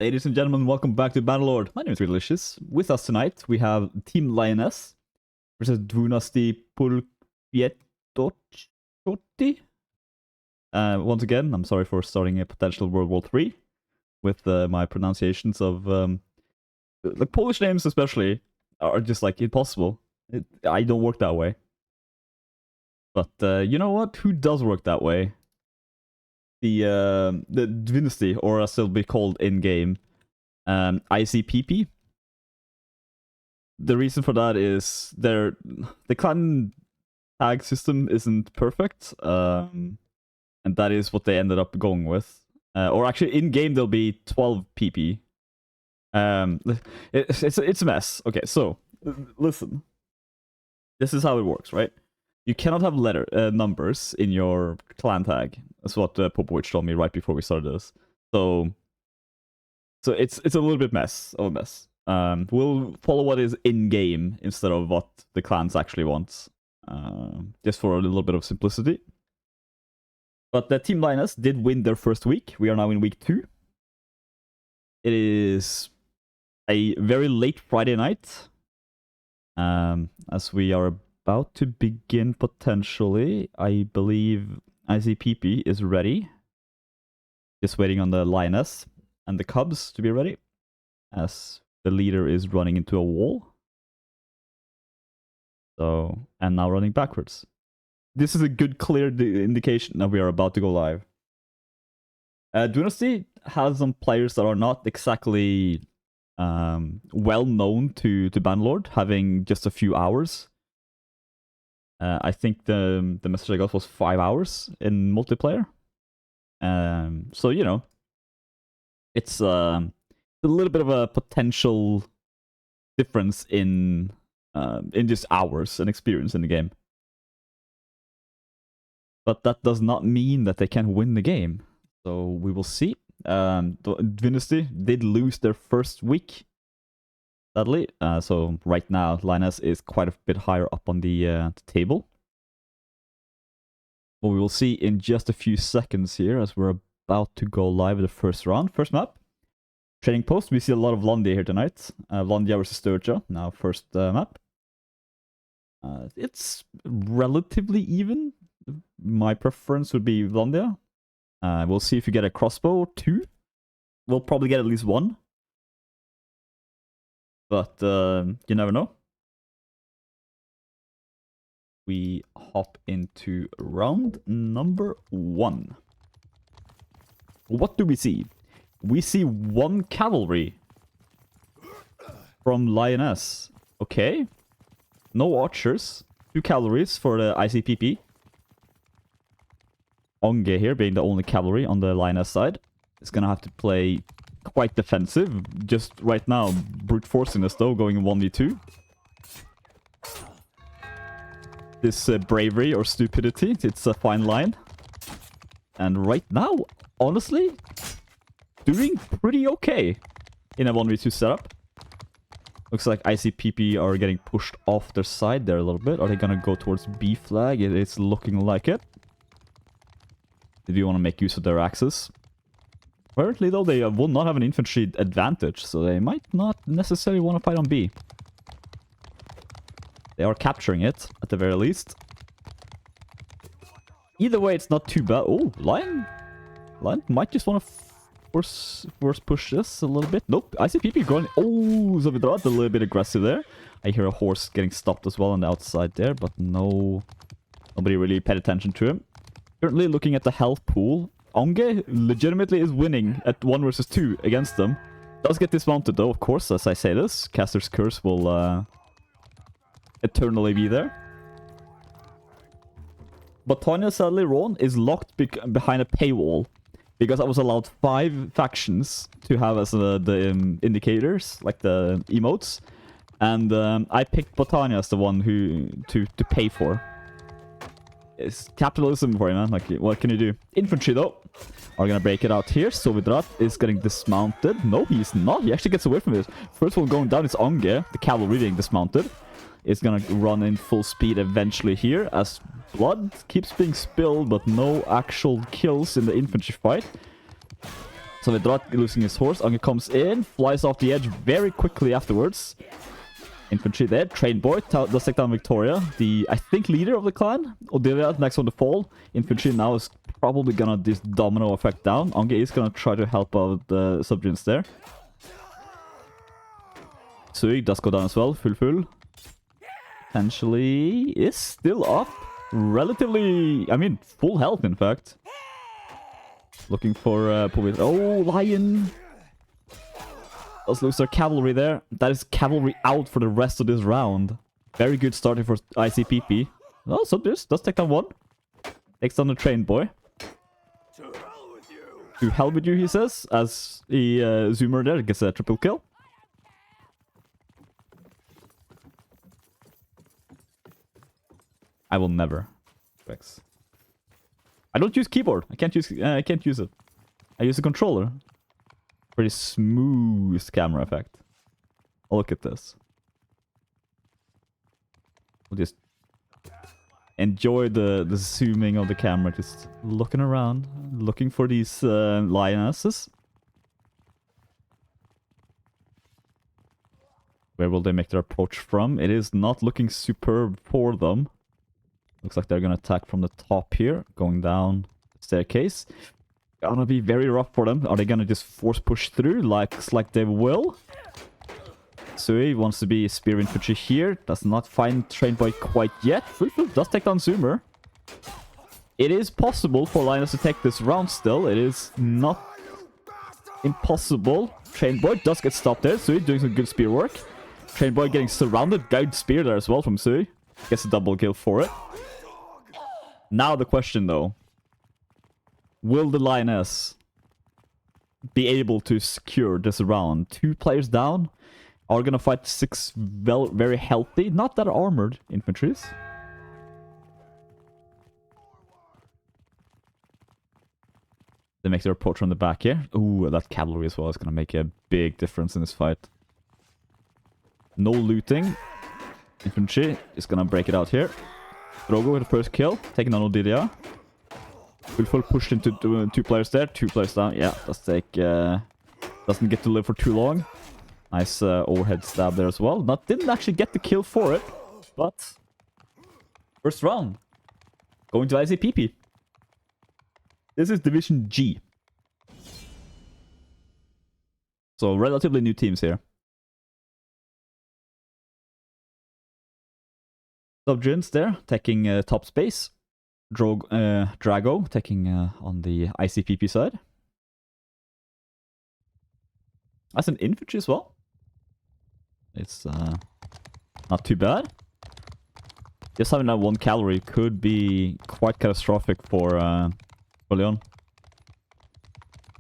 Ladies and gentlemen, welcome back to Battlelord. My name is Delicious. With us tonight, we have Team Lioness versus Dwunasty Pułk Piechoty. Once again, I'm sorry for starting a potential World War III with my pronunciations of the Polish names, especially, are just like impossible. I don't work that way. But you know what? Who does work that way? The Dwunasty, or as it'll be called in game, ICPP. The reason for that is the clan tag system isn't perfect, and that is what they ended up going with. Or actually, in game there'll be 12 PP. It's a mess. Okay, so listen. This is how it works, right? You cannot have numbers in your clan tag. That's what Popovich told me right before we started this. So it's a little bit of a mess. We'll follow what is in game instead of what the clans actually want, just for a little bit of simplicity. But the Team Lioness did win their first week. We are now in week 2. It is a very late Friday night, as we are about to begin potentially. I believe ICPP is ready. Just waiting on the Lioness and the Cubs to be ready, as the leader is running into a wall. So, and now running backwards. This is a good, clear indication that we are about to go live. Dwunasty has some players that are not exactly well known to Banlord, having just a few hours. I think the message I got was 5 hours in multiplayer. So, you know, it's a little bit of a potential difference in just hours and experience in the game. But that does not mean that they can win the game. So we will see. Dwunasty did lose their first week, sadly. So right now, Lioness is quite a bit higher up on the table. But we will see in just a few seconds here, as we're about to go live with the first round. First map, Trading Post. We see a lot of Londia here tonight. Londia versus Sturgia, now first map. It's relatively even. My preference would be Londia. We'll see if you get a crossbow or 2. We'll probably get at least 1. But you never know. We hop into round number 1. What do we see? We see 1 cavalry from Lioness. Okay. No archers. 2 cavalries for the ICPP. Onge here, being the only cavalry on the Lioness side, is gonna have to play quite defensive. Just right now, brute forcing us though, going 1v2. This bravery or stupidity, it's a fine line. And right now, honestly, doing pretty okay in a 1v2 setup. Looks like ICPP are getting pushed off their side there a little bit. Are they gonna go towards B flag? It's looking like it. They do want to make use of their axes. Apparently, though, they will not have an infantry advantage, so they might not necessarily want to fight on B. They are capturing it, at the very least. Either way, it's not too bad. Oh, Lion might just want to force push this a little bit. Nope, ICPP going... Oh, Zovidrat, a little bit aggressive there. I hear a horse getting stopped as well on the outside there, but nobody really paid attention to him. Currently looking at the health pool, Onge legitimately is winning at 1 versus 2 against them. Does get dismounted though, of course, as I say this. Caster's Curse will eternally be there. But Tanya, sadly, Ron is locked behind a paywall, because I was allowed 5 factions to have as the indicators, like the emotes. And I picked Botania as the one to pay for. It's capitalism for you, man. Like, what can you do? Infantry, though, are gonna break it out here. Zovidrat is getting dismounted. No, he's not. He actually gets away from it. First one going down is Onge, the cavalry being dismounted. Is gonna run in full speed eventually here, as blood keeps being spilled, but no actual kills in the infantry fight. So without losing his horse, Ange comes in, flies off the edge very quickly afterwards. Infantry there. Train Boy does take down Victoria, the, I think, leader of the clan. Odilia next one to fall. Infantry now is probably gonna this domino effect down. Ange is gonna try to help out the subjects there. Sui does go down as well. Full. Potentially is still up. Relatively, I mean, full health in fact. Looking for oh, Lion does lose their cavalry there. That is cavalry out for the rest of this round. Very good starting for ICPP. Oh, subjects does take down one. Takes down the Train Boy. To hell with you, he says, as he zoomer there gets a triple kill. I will never. Krex. I don't use keyboard. I can't use it. I use a controller. Pretty smooth camera effect. Oh, look at this. We'll just enjoy the zooming of the camera, just looking around, looking for these lionesses. Where will they make their approach from? It is not looking superb for them. Looks like they're gonna attack from the top here, going down the staircase. Gonna be very rough for them. Are they gonna just force push through? Looks like they will. Sui wants to be spear infantry here. Does not find Train Boy quite yet. Full does take down Zoomer. It is possible for Lioness to take this round still. It is not impossible. Train Boy does get stopped there. Sui doing some good spear work. Train Boy getting surrounded. Guide spear there as well from Sui. Gets a double kill for it. Now the question though. Will the Lioness be able to secure this round? 2 players down. Are gonna fight 6 very healthy, not that armored infantries. They make their approach on the back here. Ooh, that cavalry as well is gonna make a big difference in this fight. No looting. Infantry is gonna break it out here. Drogo with the first kill, taking on Odilia. Full pushed into 2 players there, 2 players down. Yeah, doesn't get to live for too long. Nice overhead stab there as well. Didn't actually get the kill for it, but first round going to ICPP. This is Division G, so relatively new teams here. Subjins there, taking top space. Drago taking on the ICPP side. That's an infantry as well. It's not too bad. Just having that 1 cavalry could be quite catastrophic for Leon.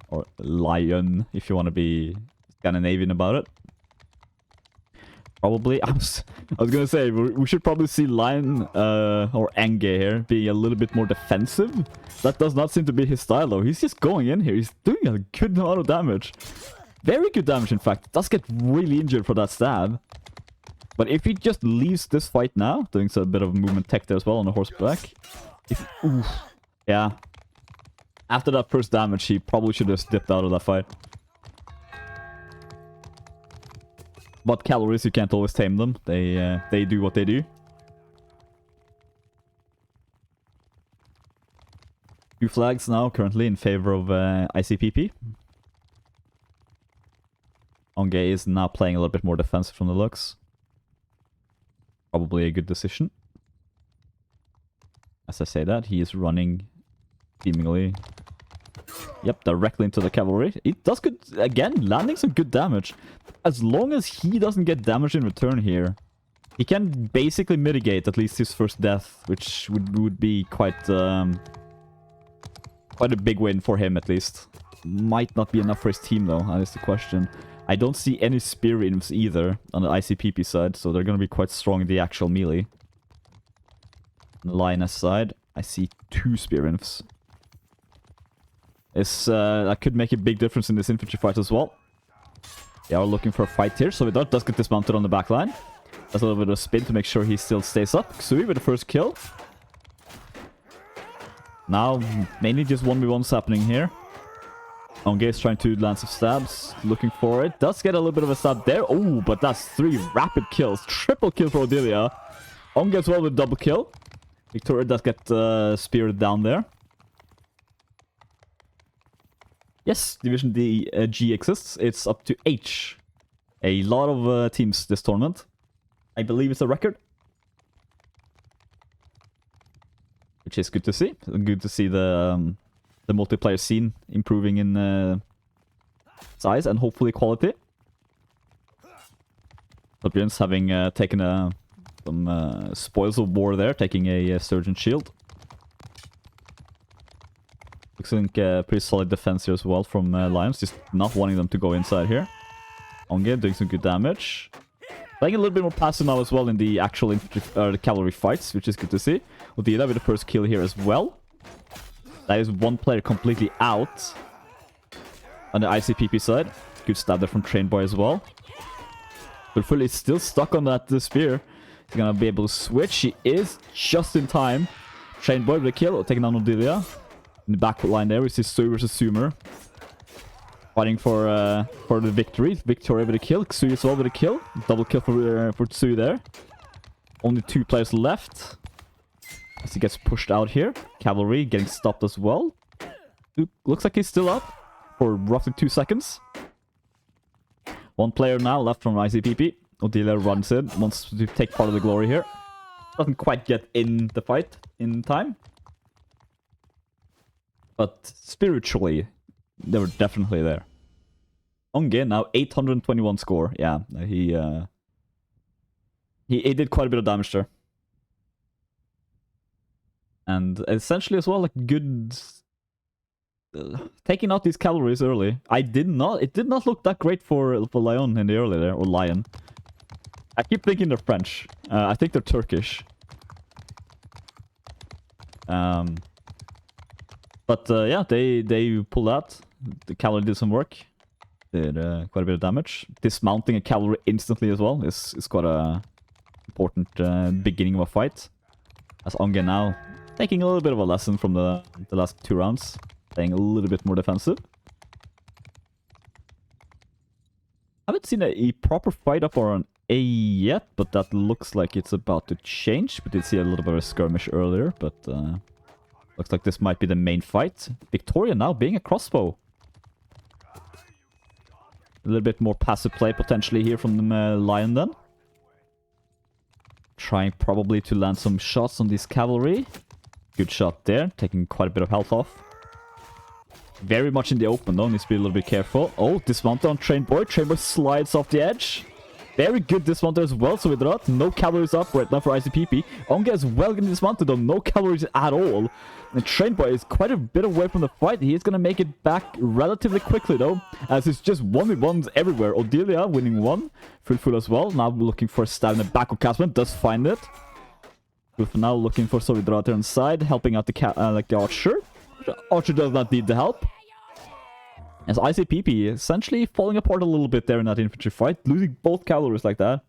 Or Lion, if you want to be Scandinavian about it. Probably, I was gonna say, we should probably see Lion or Ange here being a little bit more defensive. That does not seem to be his style though. He's just going in here. He's doing a good amount of damage. Very good damage in fact. Does get really injured for that stab. But if he just leaves this fight now, doing a bit of movement tech there as well on the horseback. Yeah. After that first damage, he probably should have dipped out of that fight. But calories, you can't always tame them. They do what they do. 2 flags now currently in favor of ICPP. Onge is now playing a little bit more defensive from the looks. Probably a good decision. As I say that, he is running seemingly... Yep, directly into the cavalry. It does good, again, landing some good damage. As long as he doesn't get damage in return here, he can basically mitigate at least his first death, which would be quite a big win for him at least. Might not be enough for his team though, that is the question. I don't see any spear infs either on the ICPP side, so they're going to be quite strong in the actual melee. On the Lioness side, I see 2 spear infs. That could make a big difference in this infantry fight as well. They are looking for a fight here, so Vidar does get dismounted on the back line. That's a little bit of a spin to make sure he still stays up. Xui with the first kill. Now, mainly just 1v1s happening here. Onge is trying to land some stabs, looking for it. Does get a little bit of a stab there. Oh, but that's 3 rapid kills. Triple kill for Odilia. Onge as well with double kill. Victoria does get speared down there. Yes, Division G exists. It's up to H. A lot of teams this tournament. I believe it's a record. Which is good to see. Good to see the multiplayer scene improving in size and hopefully quality. Fabian's having taken some spoils of war there, taking a Surgeon Shield. Looks like a pretty solid defense here as well from Lions, just not wanting them to go inside here. Onge doing some good damage. Playing a little bit more passive now as well in the actual infantry, the cavalry fights, which is good to see. Odila with the first kill here as well. That is one player completely out on the ICPP side. Good stab there from Trained Boy as well. But Fully is still stuck on that spear. He's gonna be able to switch. He is just in time. Trained Boy with a kill, taking down Odilia. In the back line there, we see Sui versus Sumer. Fighting for the victory. Victoria with a kill. Sui as well with a kill. Double kill for Sui there. Only 2 players left. As he gets pushed out here. Cavalry getting stopped as well. Looks like he's still up for roughly 2 seconds. 1 player now left from ICPP. Odilia runs in. Wants to take part of the glory here. Doesn't quite get in the fight in time. But spiritually, they were definitely there. Onge now 821 score. Yeah, he did quite a bit of damage there. And essentially as well, like good taking out these calories early. It did not look that great for Lion in the early there, or Lion. I keep thinking they're French. I think they're Turkish. But yeah, they pulled out. The cavalry did some work. Did quite a bit of damage. Dismounting a cavalry instantly as well is quite a important beginning of a fight. As Onge now taking a little bit of a lesson from the last 2 rounds. Playing a little bit more defensive. Haven't seen a proper fight up on A yet, but that looks like it's about to change. We did see a little bit of a skirmish earlier, but looks like this might be the main fight. Victoria now being a crossbow. A little bit more passive play potentially here from the Lion then. Trying probably to land some shots on this cavalry. Good shot there, taking quite a bit of health off. Very much in the open though, needs to be a little bit careful. Oh, dismounted on Trained Boy. Trained Boy slides off the edge. Very good dismounted as well, so with that, no calories up right now for ICPP. Onge as well getting dismounted though, no calories at all. And Trained Boy is quite a bit away from the fight. He is going to make it back relatively quickly though, as it's just 1v1s everywhere. Odilia winning 1. Full as well. Now looking for a stab in the back of Casman, does find it. Wolf now looking for Solidrat on side, helping out the Archer. Archer does not need the help. As ICPP essentially falling apart a little bit there in that infantry fight. Losing both calories like that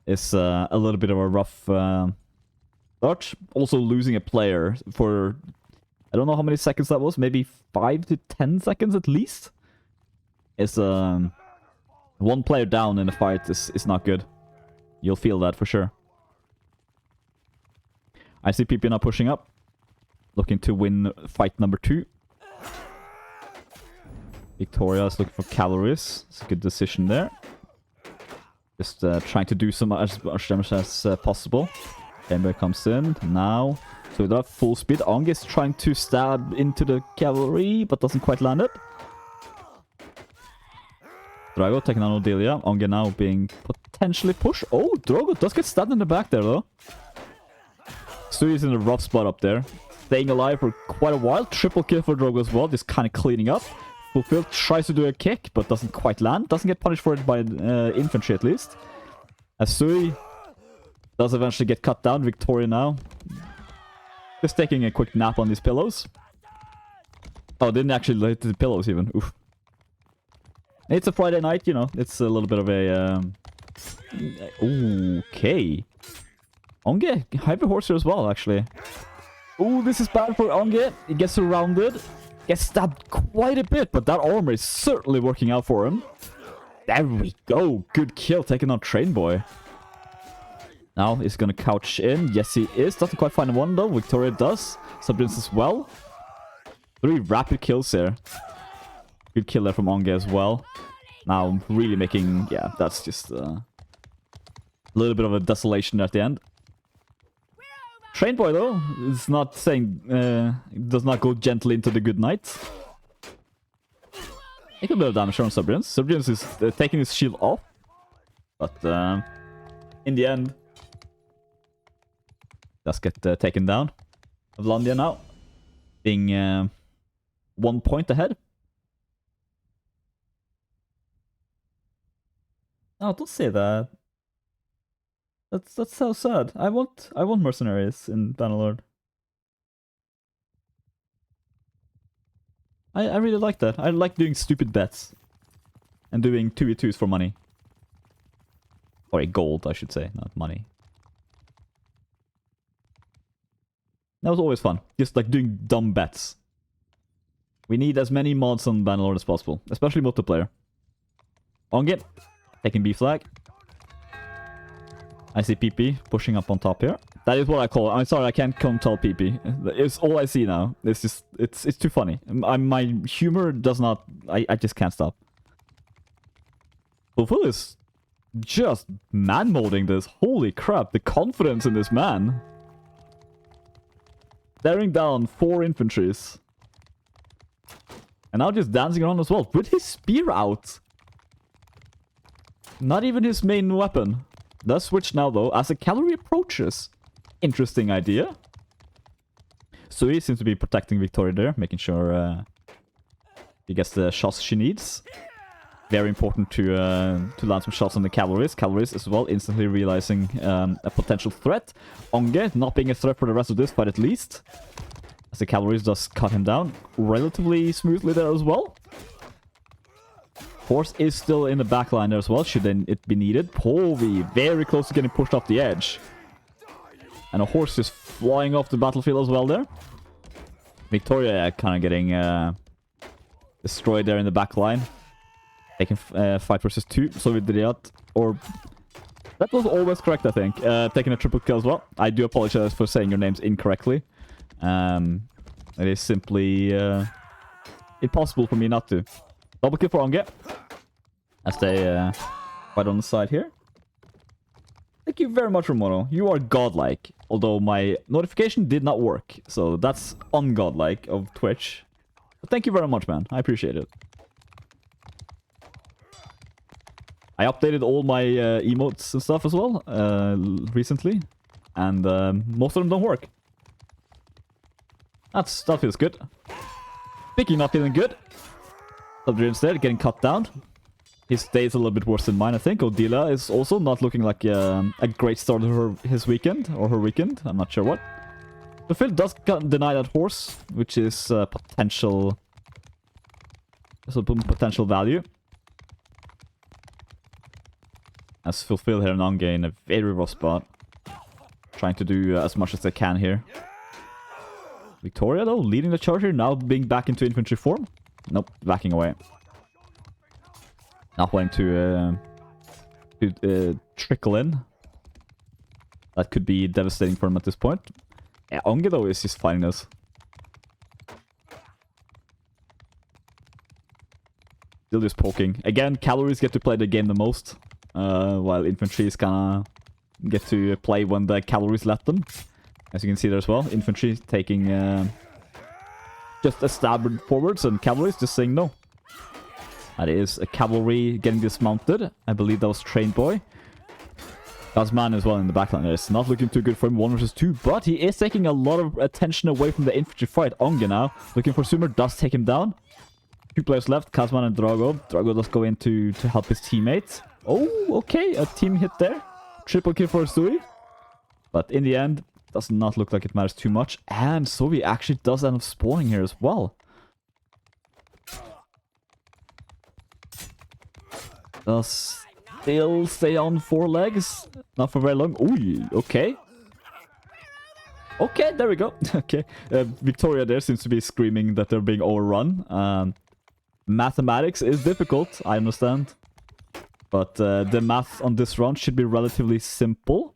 is a little bit of a rough start. Also losing a player for, I don't know how many seconds that was, maybe 5 to 10 seconds at least. Is 1 player down in a fight is not good. You'll feel that for sure. ICPP now pushing up. Looking to win fight number 2. Victoria is looking for calories. It's a good decision there. Just trying to do some as much damage as possible. Chamber comes in now. So with that full speed, Onge is trying to stab into the cavalry, but doesn't quite land it. Drago taking on Odilia. Onge now being potentially pushed. Oh, Drogo does get stabbed in the back there though. Sui is in a rough spot up there. Staying alive for quite a while. Triple kill for Drogo as well, just kind of cleaning up. Fulfilled tries to do a kick, but doesn't quite land. Doesn't get punished for it by infantry at least. As Sui does eventually get cut down. Victoria now just taking a quick nap on these pillows. Oh, didn't actually lay to the pillows even. Oof. It's a Friday night, you know. It's a little bit of a... Okay. Onge, Hyper Horse here as well, actually. Oh, this is bad for Onge. He gets surrounded. Gets stabbed quite a bit, but that armor is certainly working out for him. There we go. Good kill, taking on Train Boy. Now he's gonna couch in. Yes, he is. Doesn't quite find one though. Victoria does. Subdins as well. 3 rapid kills here. Good kill there from Onge as well. Now really making... Yeah, that's just a little bit of a desolation at the end. Train Boy though is not saying... does not go gently into the good night. Take a bit of damage on Subdins. Subdins is taking his shield off. But in the end... does get taken down. Vlandia now. Being 1 point ahead. No, don't say that. That's so sad. I want mercenaries in Bannerlord. I really like that. I like doing stupid bets. And doing 2v2s for money. Or gold, I should say, not money. That was always fun. Just like doing dumb bets. We need as many mods on Bannerlord as possible. Especially multiplayer. Onge. Taking B flag. I see PP pushing up on top here. That is what I call it. I'm sorry, I can't control PP. It's all I see now. It's just, it's too funny. My humor does not, I just can't stop. Fulfill is just man-molding this. Holy crap, the confidence in this man. Staring down 4 infantries. And now just dancing around as well, with his spear out. Not even his main weapon. Does switch now though, as the cavalry approaches. Interesting idea. Sui seems to be protecting Victoria there, making sure she gets the shots she needs. Very important to land some shots on the cavalries. Cavalries as well, instantly realizing a potential threat. Onge not being a threat for the rest of this fight at least. As the cavalries does cut him down relatively smoothly there as well. Horse is still in the back line there as well, should then it be needed. Povi, very close to getting pushed off the edge. And a horse is flying off the battlefield as well there. Victoria kind of getting destroyed there in the back line. Taking 5 versus 2, so we did that. Or that was always correct, I think. Taking a triple kill as well. I do apologize for saying your names incorrectly. It is simply impossible for me not to. Double kill for Onge. As they fight on the side here. Thank you very much, Ramono. You are godlike. Although my notification did not work. So that's ungodlike of Twitch. But thank you very much, man. I appreciate it. I updated all my emotes and stuff as well recently. And most of them don't work. That feels good. Speaking not feeling good. Subdrin instead getting cut down. His day is a little bit worse than mine, I think. Odila is also not looking like a great start to his weekend, or her weekend. I'm not sure what. The Phil does deny that horse, which is potential value. As Fulfill here and Onge in a very rough spot. Trying to do as much as they can here. Victoria, though, leading the charge here, now being back into infantry form. Nope, backing away. Not wanting to trickle in. That could be devastating for him at this point. Yeah, Onge, though, is just fighting this. Still just poking. Again, cavalries get to play the game the most. While infantry is gonna get to play when the cavalries let them. As you can see there as well, infantry taking just a stab forwards and cavalry just saying no. That is a cavalry getting dismounted. I believe that was Train Boy. Kazman as well in the backline. It's not looking too good for him, 1 versus 2, but he is taking a lot of attention away from the infantry fight. Onge now, looking for Sumer, does take him down. 2 players left, Kazman and Drago. Drago does go in to help his teammates. Oh, okay, a team hit there. Triple kill for Sui. But in the end, does not look like it matters too much. And Sui actually does end up spawning here as well. Does still stay on 4 legs. Not for very long. Ooh, okay. Okay, there we go. Okay. Victoria there seems to be screaming that they're being overrun. Mathematics is difficult, I understand. But the math on this round should be relatively simple.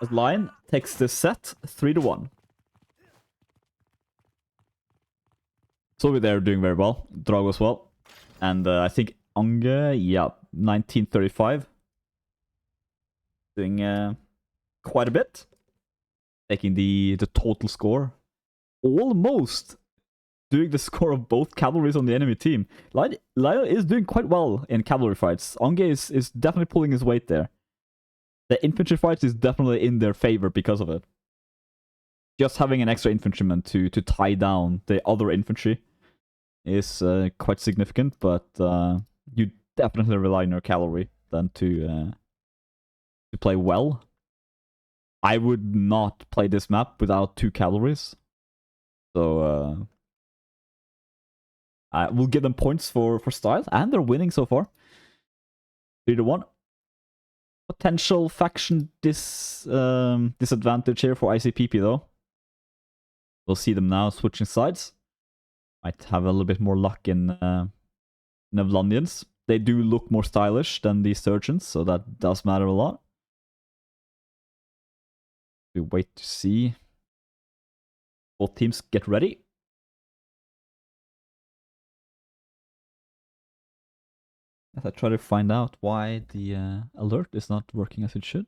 As Lion takes this set 3-1. So they're doing very well. Drago as well. And I think Ange, yeah, 1935. Doing quite a bit. Taking the total score. Almost doing the score of both cavalries on the enemy team. Lion is doing quite well in cavalry fights. Ange is definitely pulling his weight there. The infantry fights is definitely in their favor because of it. Just having an extra infantryman to tie down the other infantry is quite significant, but you definitely rely on your cavalry than to play well. I would not play this map without 2 cavalries. So I will give them points for style, and they're winning so far. 3-1. Potential faction disadvantage here for ICPP though. We'll see them now switching sides. Might have a little bit more luck in Nevlonians. They do look more stylish than the Surgeons, so that does matter a lot. We wait to see. Both teams get ready. As I try to find out why the alert is not working as it should.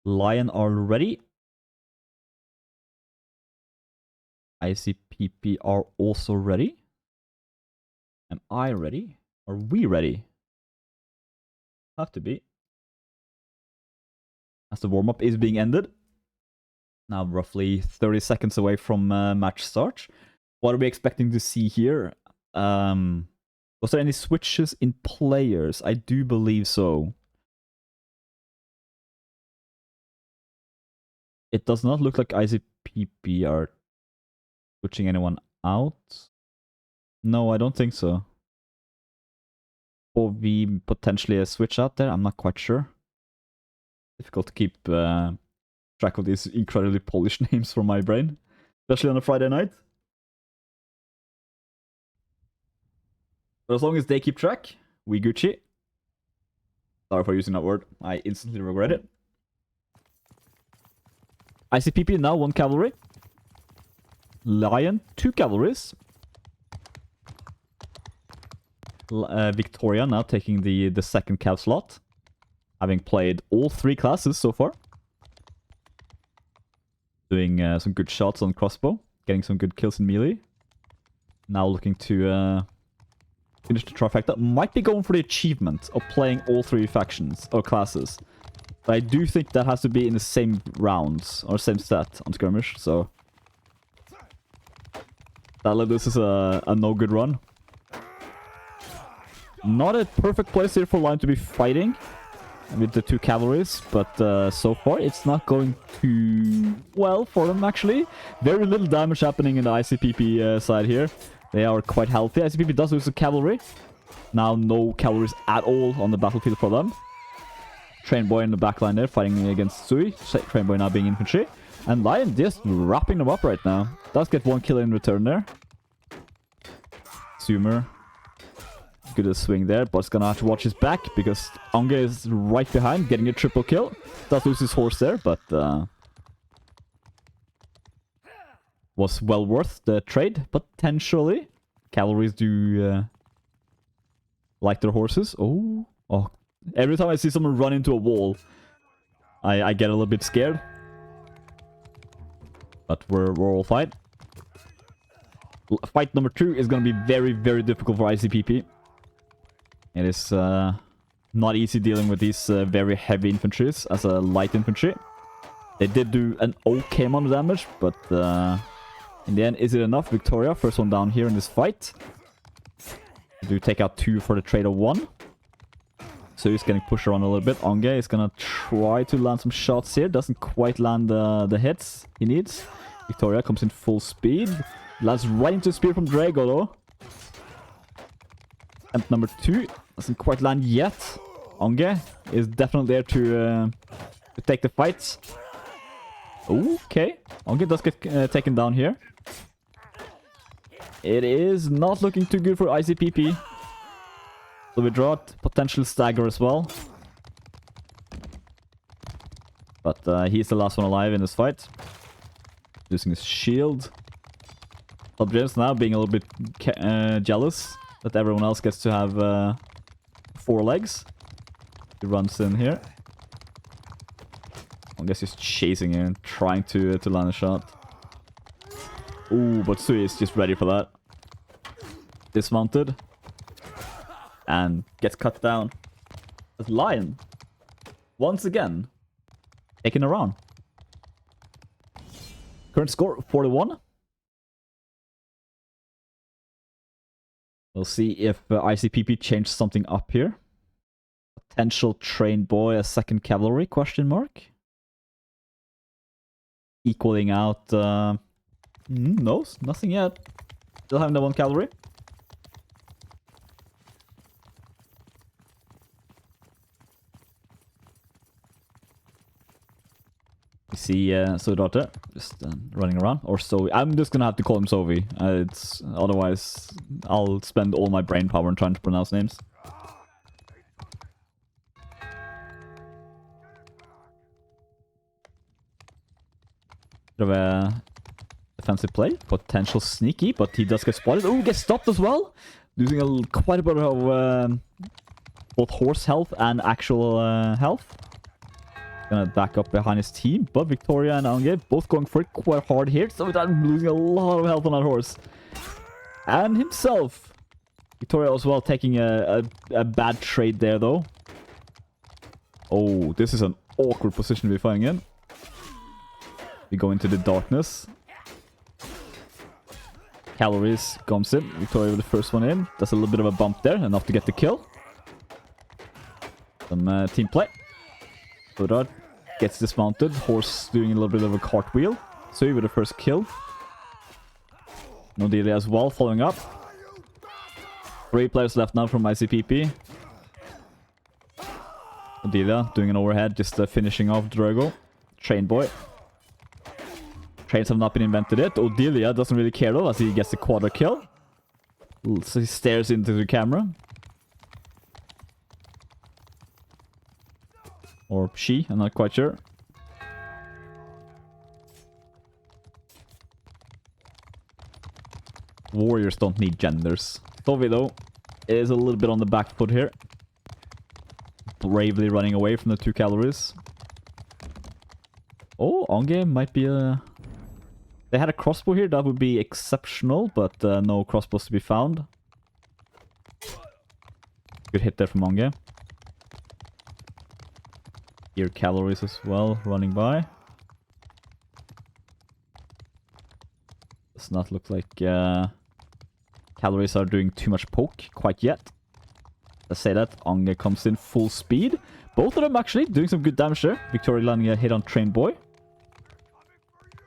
Lion are ready. ICPP are also ready. Am I ready? Are we ready? Have to be. As the warm-up is being ended. Now roughly 30 seconds away from match start. What are we expecting to see here? Was there any switches in players? I do believe so. It does not look like ICPP are switching anyone out. No, I don't think so. Or we potentially a switch out there, I'm not quite sure. Difficult to keep track of these incredibly polished names from my brain. Especially on a Friday night. But as long as they keep track, we Gucci. Sorry for using that word. I instantly regret it. ICPP now 1 cavalry. Lion 2 cavalries. Victoria now taking the second cav slot. Having played all 3 classes so far. Doing some good shots on crossbow. Getting some good kills in melee. Now looking to finish the trifecta. Might be going for the achievement of playing all 3 factions or classes. But I do think that has to be in the same rounds or same set on skirmish, so this is a no good run. Not a perfect place here for Lion to be fighting with the 2 cavalries, but so far it's not going too well for them actually. Very little damage happening in the ICPP side here. They are quite healthy. ICPP does lose the cavalry. Now no cavalries at all on the battlefield for them. Trainboy in the backline there fighting against Sui. Trainboy now being infantry. And Lion just wrapping them up right now. Does get 1 kill in return there. Zoomer. Good a swing there, but it's gonna have to watch his back because Ange is right behind, getting a triple kill. Does lose his horse there, but was well worth the trade, potentially. Cavalries do like their horses. Oh. Every time I see someone run into a wall, I get a little bit scared. But we're all fine. Fight number 2 is going to be very, very difficult for ICPP. It is not easy dealing with these very heavy infantries as a light infantry. They did do an okay amount of damage, but in the end, is it enough? Victoria, first one down here in this fight. Do take out 2 for the trade of 1. So he's getting pushed around a little bit. Ange is gonna try to land some shots here. Doesn't quite land the hits he needs. Victoria comes in full speed. Lands right into a spear from Drago though. And number 2 doesn't quite land yet. Onge is definitely there to take the fight. Okay, Onge does get taken down here. It is not looking too good for ICPP. So we draw it, potential stagger as well. But he's the last one alive in this fight. Using his shield. Top James now being a little bit jealous that everyone else gets to have 4 legs. He runs in here. I guess he's chasing him, trying to land a shot. Ooh, but Sui is just ready for that. Dismounted. And gets cut down. But Lion, once again, taking a round. Current score, 41. We'll see if ICPP changed something up here. Potential trained boy, a second cavalry, question mark. Equaling out... no, nothing yet. Still having the 1 cavalry. You see Sovidote just running around. Or Sovi. I'm just gonna have to call him Sovi. Otherwise, I'll spend all my brain power in trying to pronounce names. Bit of a defensive play. Potential sneaky, but he does get spotted. Oh, gets stopped as well. Losing quite a bit of both horse health and actual health. Gonna back up behind his team, but Victoria and Ange both going for it quite hard here. So I'm losing a lot of health on that horse. And himself. Victoria as well taking a bad trade there though. Oh, this is an awkward position to be fighting in. We go into the darkness. Calories comes in. Victoria with the first one in. Does a little bit of a bump there, enough to get the kill. Some team play. Bodard gets dismounted. Horse doing a little bit of a cartwheel. Sui with the first kill. Nodelia as well following up. 3 players left now from ICPP. Nodelia doing an overhead, just finishing off Drago. Train boy. Trains have not been invented yet. Odelia doesn't really care though, as he gets the quarter kill. So he stares into the camera. Or she, I'm not quite sure. Warriors don't need genders. Tovi though is a little bit on the back foot here. Bravely running away from the 2 calories. Oh, Onge might be a... They had a crossbow here, that would be exceptional, but no crossbows to be found. Good hit there from Onge. Here calories as well, running by. Does not look like calories are doing too much poke quite yet. Let's say that. Onge comes in full speed. Both of them actually doing some good damage there. Victoria landing a hit on Train Boy,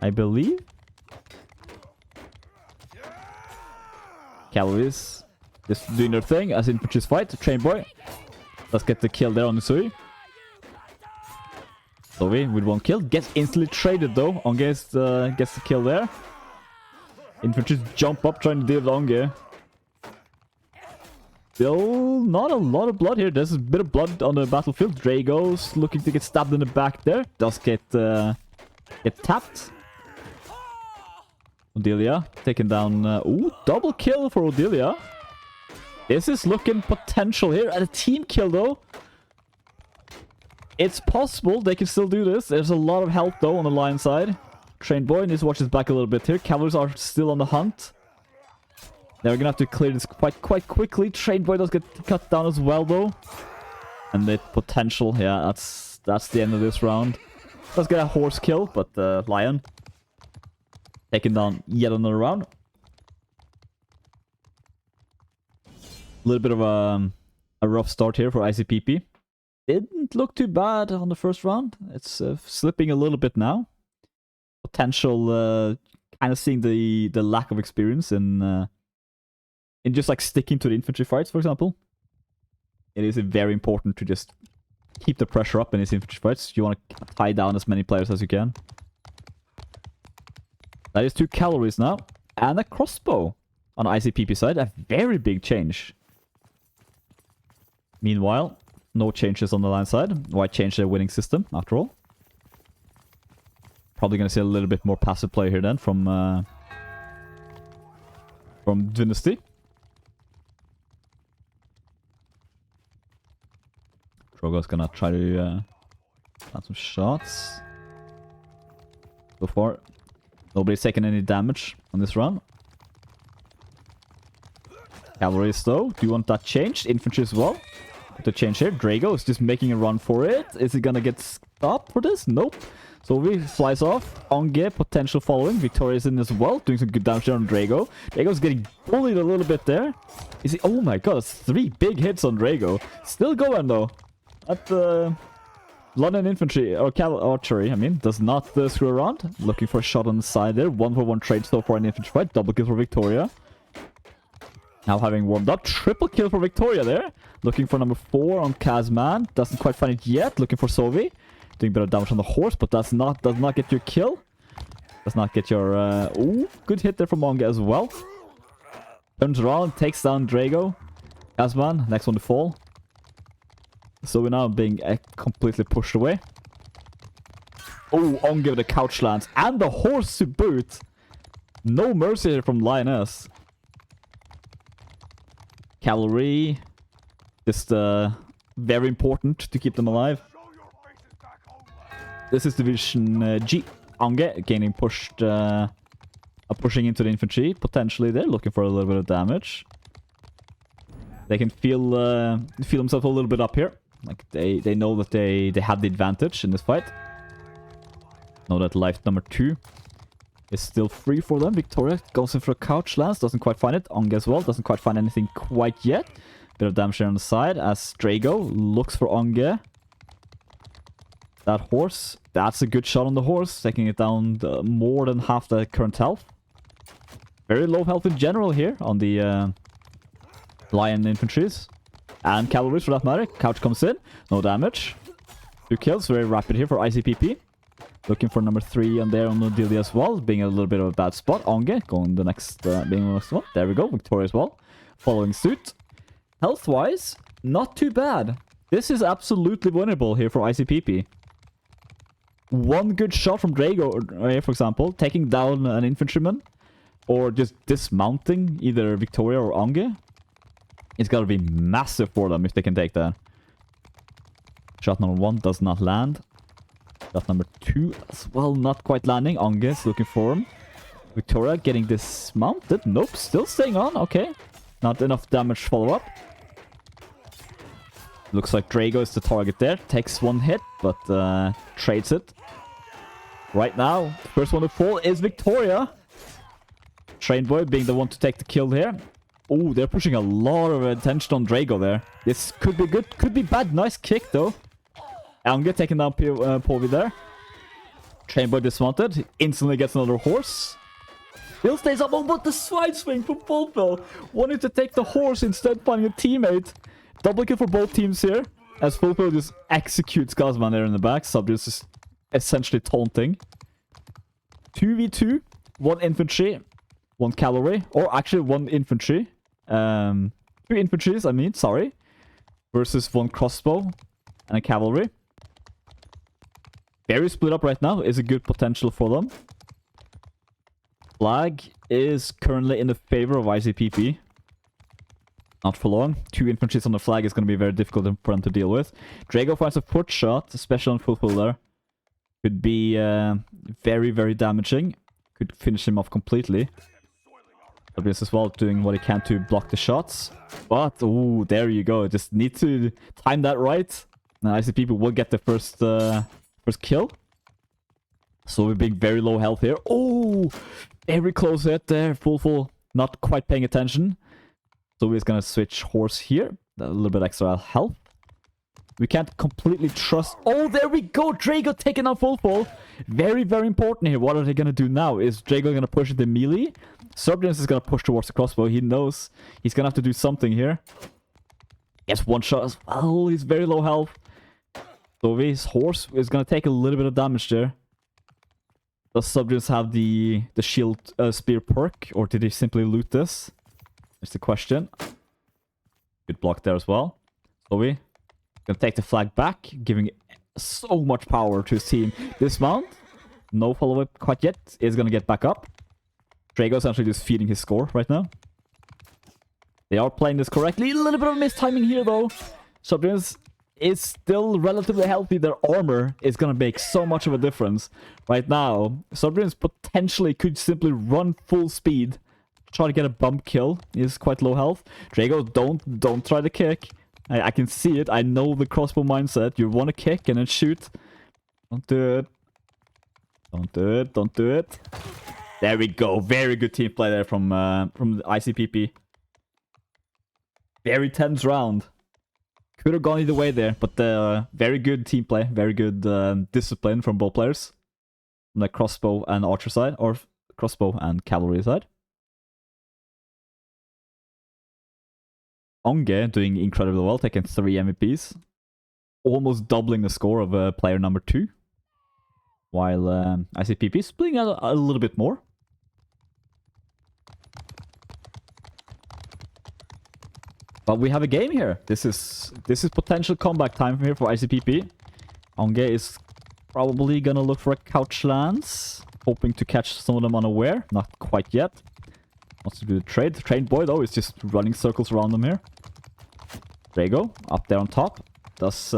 I believe. Calories just doing their thing as infantry's fight. Train Boy. Let's get the kill there on the Sui. Sovi with 1 kill. Gets instantly traded though. Onge gets the kill there. Infantry jump up trying to deal with Onge. Still not a lot of blood here. There's a bit of blood on the battlefield. Drago's looking to get stabbed in the back there. Does get tapped. Odelia taken down. Ooh, double kill for Odelia. This is looking potential here. And a team kill though. It's possible they can still do this. There's a lot of health though on the Lion side. Train Boy needs to watch his back a little bit here. Cavalries are still on the hunt. They're gonna have to clear this quite quickly. Train Boy does get cut down as well though. And the potential, yeah, that's the end of this round. Let's get a horse kill, but Lion taken down yet another round. A little bit of a rough start here for ICPP. Didn't look too bad on the first round. It's slipping a little bit now. Potential, kind of seeing the lack of experience in just like sticking to the infantry fights, for example. it is very important to just keep the pressure up in these infantry fights. You want to tie down as many players as you can. That is 2 calories now. And a crossbow on ICPP side. A very big change. Meanwhile, no changes on the line side. Why change the winning system, after all? Probably going to see a little bit more passive play here then from Dwunasty. Drogo's gonna try to land some shots. So far, nobody's taken any damage on this run. Cavalry though. Do you want that changed? Infantry as well. The change here. Drago is just making a run for it. Is he gonna get stopped for this? Nope. So we flies off. Onge, potential following. Victoria's in as well, doing some good damage there on Drago. Drago's getting bullied a little bit there. Is he? Oh my god, that's 3 big hits on Drago. Still going though. At the London infantry, or archery, I mean, does not screw around. Looking for a shot on the side there. 1-for-1 trade so far in the infantry fight. Double kill for Victoria. Now having warmed up. Triple kill for Victoria there. Looking for number 4 on Kazman. Doesn't quite find it yet. Looking for Sovi. Doing better damage on the horse, but does not get your kill. Does not get your... Ooh, good hit there from Monga as well. Turns around, takes down Drago. Kazman, next one to fall. So we're now being completely pushed away. Oh, Onge with the couch lands. And the horse to boot. No mercy here from Lioness. Cavalry. Just very important to keep them alive. This is Division G. Onge gaining pushed... pushing into the infantry. Potentially they're looking for a little bit of damage. They can feel themselves a little bit up here. Like they know that they have the advantage in this fight. Know that life number 2 is still free for them. Victoria goes in for a couch lance, doesn't quite find it. Onge as well, doesn't quite find anything quite yet. Bit of damage there on the side as Drago looks for Onge. That horse, that's a good shot on the horse, taking it down more than half the current health. Very low health in general here on the Lion infantries. And cavalry for that matter. Couch comes in. No damage. 2 kills. Very rapid here for ICPP. Looking for number 3 on there on Nodilia as well. Being a little bit of a bad spot. Onge going the next, being the next one. There we go. Victoria as well. Following suit. Health-wise, not too bad. This is absolutely winnable here for ICPP. One good shot from Drago, for example. Taking down an infantryman. Or just dismounting either Victoria or Onge. It's gotta be massive for them if they can take that. Shot number 1 does not land. Shot number 2 as well, not quite landing. Onge is looking for him. Victoria getting dismounted. Nope, still staying on. Okay. Not enough damage follow-up. Looks like Drago is the target there. Takes 1 hit, but trades it. Right now, the first one to fall is Victoria. Train Boy being the one to take the kill here. Oh, they're pushing a lot of attention on Drago there. This could be good, could be bad. Nice kick, though. Onge taking down Povi there. Trainboy dismounted. Instantly gets another horse. Still stays up. Oh, but the side swing from Fulfill. Wanted to take the horse instead, finding a teammate. Double kill for both teams here. As Fulfill just executes Gazman there in the back. Subject is essentially taunting. 2v2. 1 infantry. 1 cavalry. Or actually 1 infantry. 2 infantries, I mean, sorry. Versus 1 crossbow and a cavalry. Very split up right now. Is a good potential for them. Flag is currently in the favor of ICPP. Not for long. 2 infantries on the flag is going to be very difficult for them to deal with. Drago finds a foot shot, especially on Fulfill there. Could be very, very damaging. Could finish him off completely. WS as well doing what he can to block the shots. But, oh, there you go. Just need to time that right. And ICPP will get the first kill. So we're being very low health here. Oh, very close hit there. Full. Not quite paying attention. So we're going to switch horse here. A little bit extra health. We can't completely trust... Oh, there we go! Drago taking out Full. Very, very important here. What are they going to do now? Is Drago going to push into melee? Subdance is going to push towards the crossbow. He knows he's going to have to do something here. Gets one shot as well. He's very low health. So his horse is gonna take a little bit of damage there. Does Subjects have the shield spear perk, or did he simply loot this? That's the question. Good block there as well. Zoe gonna take the flag back, giving so much power to his team. Dismount. No follow-up quite yet. Is gonna get back up. Drago essentially just feeding his score right now. They are playing this correctly. A little bit of mistiming here though. Subjects is still relatively healthy. Their armor is gonna make so much of a difference. Right now, Subjects potentially could simply run full speed. Try to get a bump kill. He's quite low health. Drago, don't try the kick. I can see it. I know the crossbow mindset. You want to kick and then shoot. Don't do it. Don't do it. Don't do it. There we go. Very good team play there from the ICPP. Very tense round. Could have gone either way there, but very good team play. Very good discipline from both players. From the crossbow and archer side, or crossbow and cavalry side. Onge doing incredibly well, taking 3 MVPs. Almost doubling the score of player number 2. While ICPP splitting out a little bit more. But we have a game here. This is potential comeback time here for ICPP. Onge is probably gonna look for a couch lance. Hoping to catch some of them unaware. Not quite yet. Wants to do the trade. The train boy, though, is just running circles around them here. Drago, up there on top. Does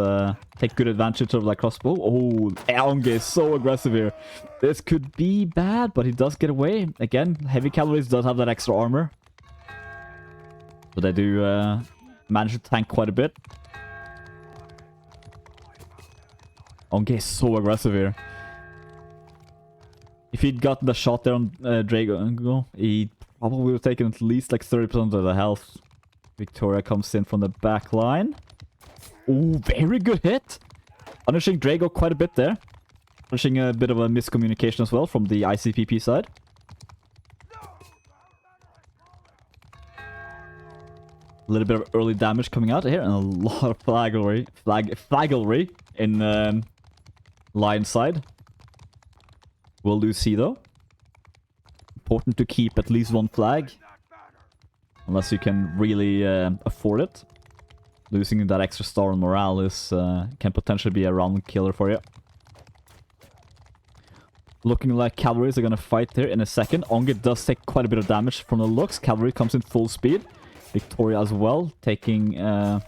take good advantage of that crossbow. Oh, Onge is so aggressive here. This could be bad, but he does get away. Again, heavy cavalry does have that extra armor. So they do manage to tank quite a bit. Onge is so aggressive here. If he'd gotten the shot there on Drago, he probably would have taken at least like 30% of the health. Victoria comes in from the back line. Oh, very good hit. Punishing Drago quite a bit there. Punishing a bit of a miscommunication as well from the ICPP side. A little bit of early damage coming out here, and a lot of flaggelry in Lion side. We'll lose C though. Important to keep at least one flag. Unless you can really afford it. Losing that extra star on morale is can potentially be a round killer for you. Looking like cavalries are gonna fight here in a second. Onge does take quite a bit of damage from the looks. Cavalry comes in full speed. Victoria as well, taking a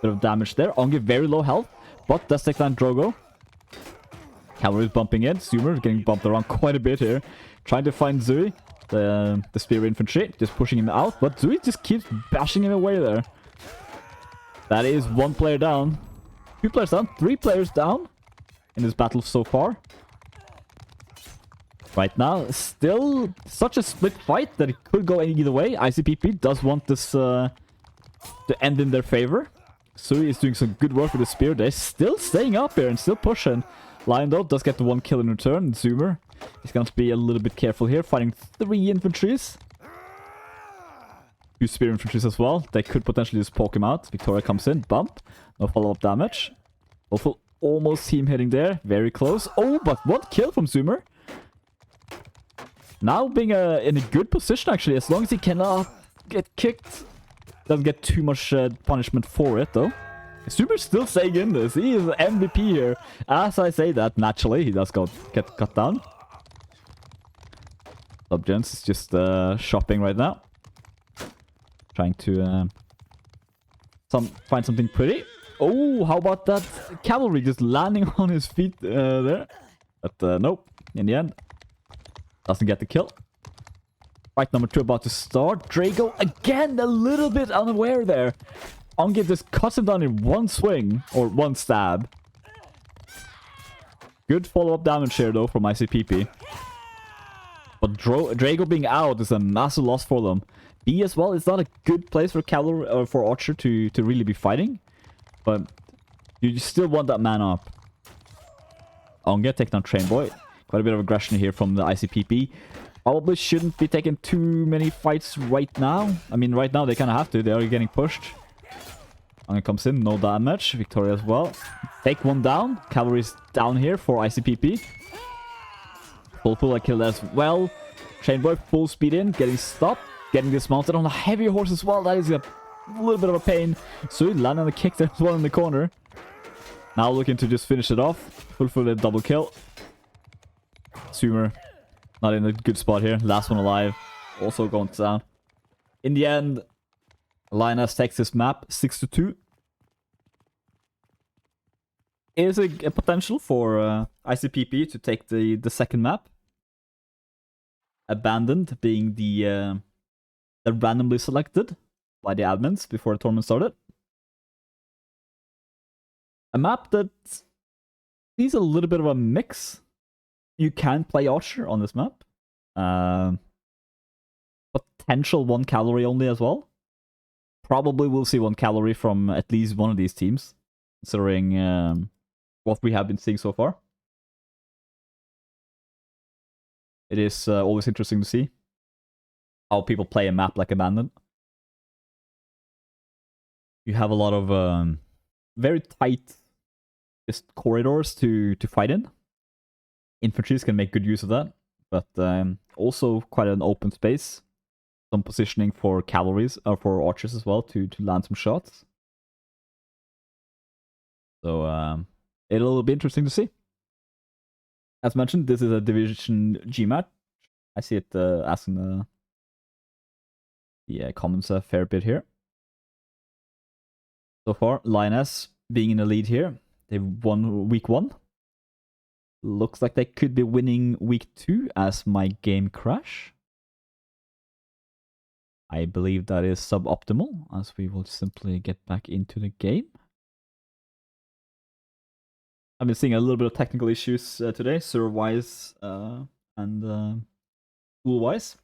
bit of damage there. Onge very low health, but does take down Drogo. Cavalry is bumping in. Zoomer getting bumped around quite a bit here. Trying to find Zui, the spear infantry, just pushing him out, but Zui just keeps bashing him away there. That is 1 player down. 2 players down. 3 players down in this battle so far. Right now, still such a split fight that it could go either way. ICPP does want this to end in their favor. Sui is doing some good work with the spear. They're still staying up here and still pushing. Lion, though, does get the 1 kill in return. Zoomer is going to be a little bit careful here, fighting 3 infantries. 2 spear infantries as well. They could potentially just poke him out. Victoria comes in. Bump. No follow-up damage. Awful. Almost team hitting there. Very close. Oh, but 1 kill from Zoomer. Now being in a good position, actually, as long as he cannot get kicked. Doesn't get too much punishment for it, though. Zoomer's still staying in this. He is MVP here. As I say that, naturally, he does get cut down. Subgens is just shopping right now. Trying to find something pretty. Oh, how about that cavalry just landing on his feet there? But nope, in the end. Doesn't get the kill. Fight number 2 about to start. Drago again a little bit unaware there. Onge just cuts him down in 1 swing. Or 1 stab. Good follow-up damage here though from ICPP. But Drago being out is a massive loss for them. B as well, it's not a good place for cavalry or for archer to really be fighting. But you still want that man up. Onge take down Train Boy. Quite a bit of aggression here from the ICPP. Probably shouldn't be taking too many fights right now. I mean, right now they kind of have to. They are getting pushed. Anya comes in, no damage. Victoria as well. Take one down. Cavalry's down here for ICPP. Full I killed as well. Chainboy full speed in, getting stopped. Getting dismounted on a heavy horse as well. That is a little bit of a pain. Sui landing the kick there as well in the corner. Now looking to just finish it off. Full a double kill. Sumer not in a good spot here. Last one alive. Also going down. In the end, Lioness takes this map 6-2. Is a potential for ICPP to take the second map. Abandoned being the randomly selected by the admins before the tournament started. A map that needs a little bit of a mix. You can play Archer on this map. Potential 1 calorie only as well. Probably will see 1 calorie from at least one of these teams, considering what we have been seeing so far. It is always interesting to see how people play a map like Abandoned. You have a lot of very tight just corridors to fight in. Infantries can make good use of that, but also quite an open space. Some positioning for cavalries or for archers as well to land some shots. So it'll be interesting to see. As mentioned, this is a Division G match. I see it asking the comments a fair bit here. So far, Lioness being in the lead here. They've won week 1. Looks like they could be winning week 2 as my game crash. I believe that is suboptimal, as we will simply get back into the game. I've been seeing a little bit of technical issues today, server-wise and tool-wise.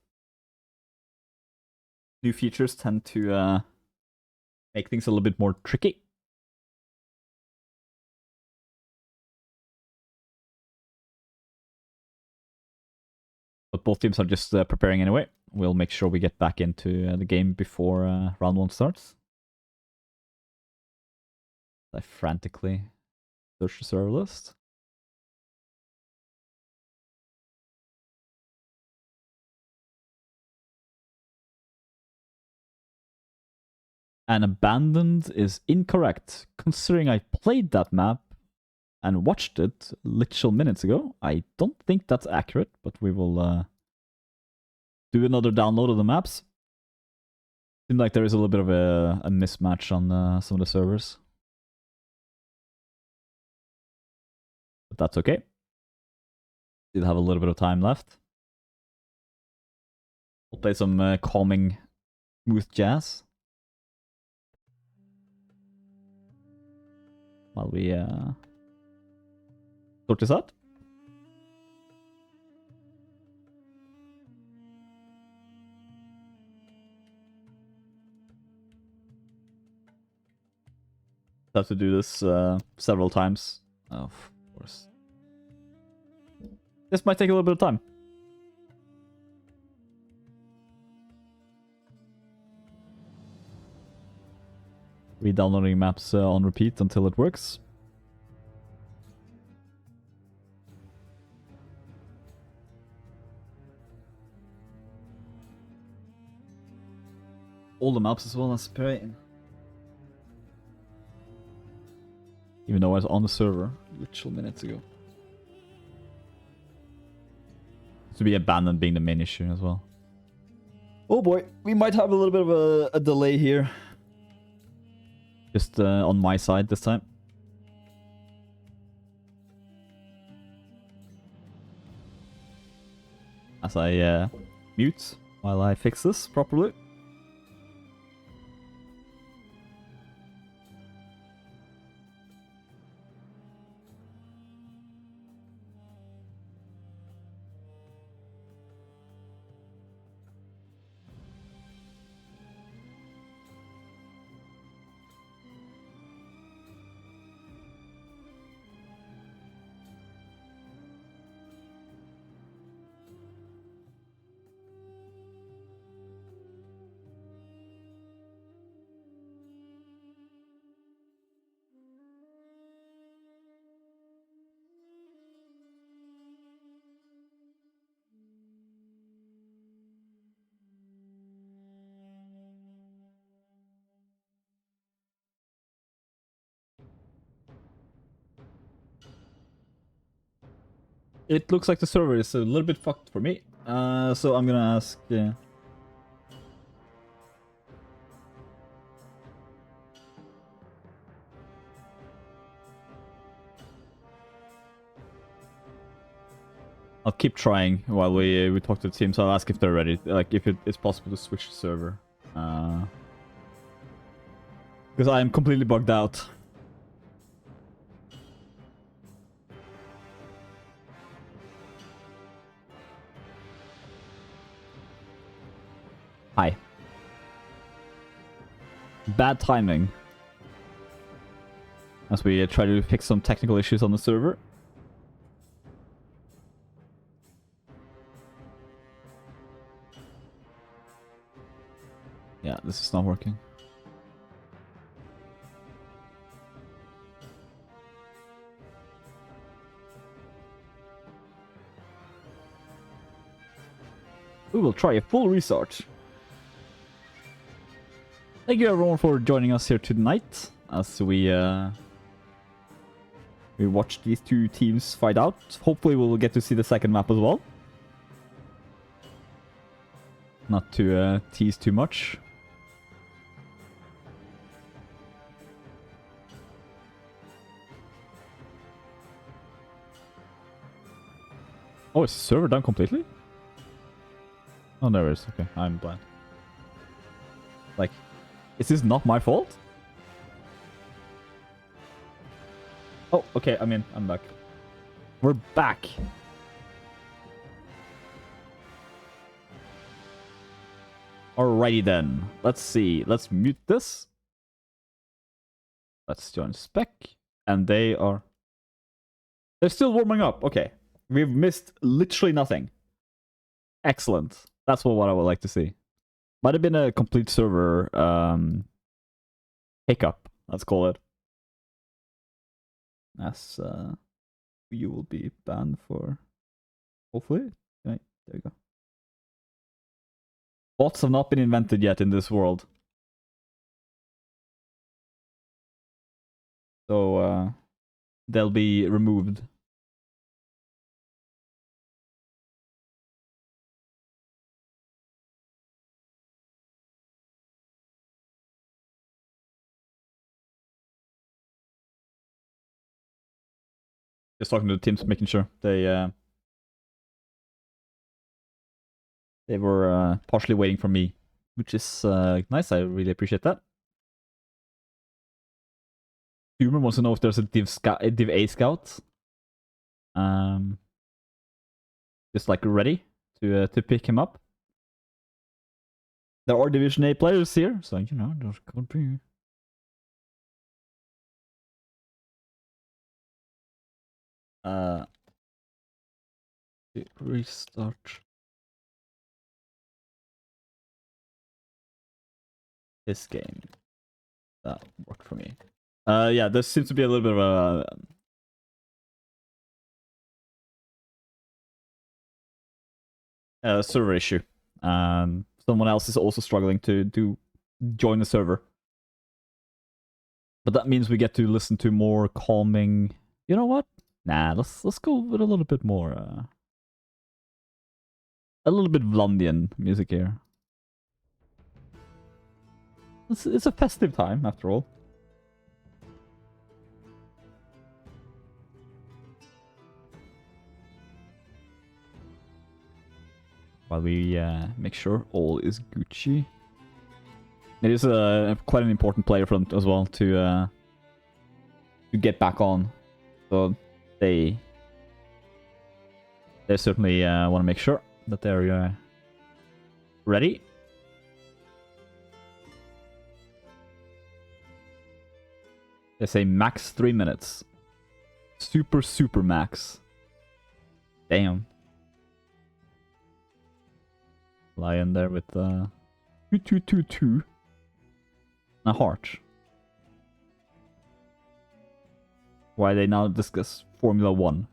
New features tend to make things a little bit more tricky. But both teams are just preparing anyway. We'll make sure we get back into the game before round 1 starts. I frantically search the server list. And Abandoned is incorrect, considering I played that map and watched it literal minutes ago. I don't think that's accurate, but we will do another download of the maps. Seems like there is a little bit of a mismatch on some of the servers. But that's okay. Still have a little bit of time left. We'll play some calming, smooth jazz. While we sort this out. Have to do this several times. Oh, of course. This might take a little bit of time. Re-downloading maps on repeat until it works. All the maps as well, that's great. Even though I was on the server literal minutes ago. To be Abandoned being the main issue as well. Oh boy, we might have a little bit of a delay here. Just on my side this time. As I mute while I fix this properly. It looks like the server is a little bit fucked for me. So I'm gonna ask... I'll keep trying while we talk to the team, so I'll ask if they're ready. Like, if it's possible to switch the server. Because I am completely bugged out. Hi. Bad timing. As we try to fix some technical issues on the server. Yeah, this is not working. We will try a full restart. Thank you everyone for joining us here tonight as we watch these two teams fight out. Hopefully we'll get to see the second map as well. Not to tease too much. Oh, is the server done completely? Oh, there it is. Okay, I'm blind. Like, is this not my fault? Oh, okay, I'm in. I'm back. We're back. Alrighty then. Let's see. Let's mute this. Let's join spec. And they're still warming up. Okay. We've missed literally nothing. Excellent. That's what I would like to see. Might have been a complete server hiccup, let's call it. As you will be banned for... Hopefully? Okay, there you go. Bots have not been invented yet in this world. So they'll be removed. Just talking to the teams, making sure they were partially waiting for me, which is nice. I really appreciate that. Humor wants to know if there's a Div A scout. Just like ready to pick him up. There are Division A players here, so you know, there could be. Restart this game. That worked for me. Yeah, there seems to be a little bit of a server issue. Someone else is also struggling to join the server. But that means we get to listen to more calming. You know what? Nah, let's go with a little bit more. A little bit Vlandian music here. It's a festive time after all. While we make sure all is Gucci. It is quite an important player front as well to get back on. So they certainly want to make sure that they're ready. They say max 3 minutes. Super max. Damn. Lion there with 2 and a heart. Why they now discuss Formula 1.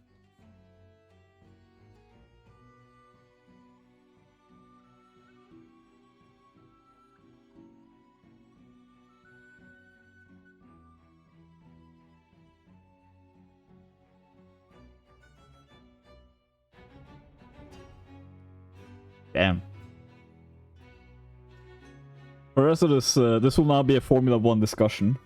Damn. For the rest of this, this will now be a Formula 1 discussion.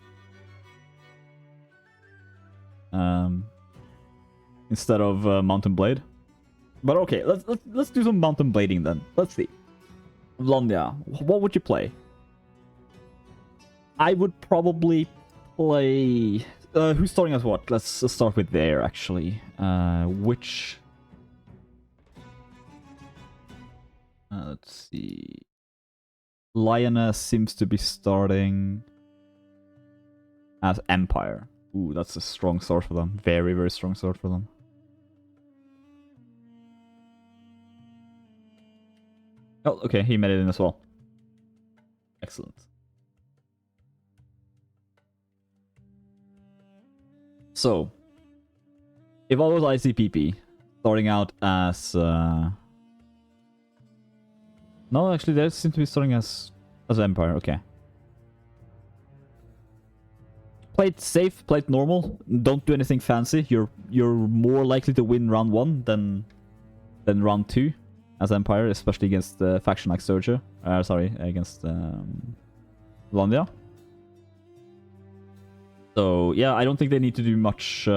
Instead of Mountain Blade. But okay, let's do some Mountain Blading then. Let's see. Londia, what would you play? I would probably play... who's starting as what? Let's start with there, actually. Which... let's see... Lioness seems to be starting... as Empire. Ooh, that's a strong start for them. Very, very strong start for them. Oh, okay, he made it in as well. Excellent. So, if I was ICPP, starting out as... No, actually, they seem to be starting as Empire, okay. Play it safe, play it normal, don't do anything fancy. You're more likely to win round 1 than round 2 as Empire, especially against the faction like Surger. Sorry, against Londia. So yeah, I don't think they need to do much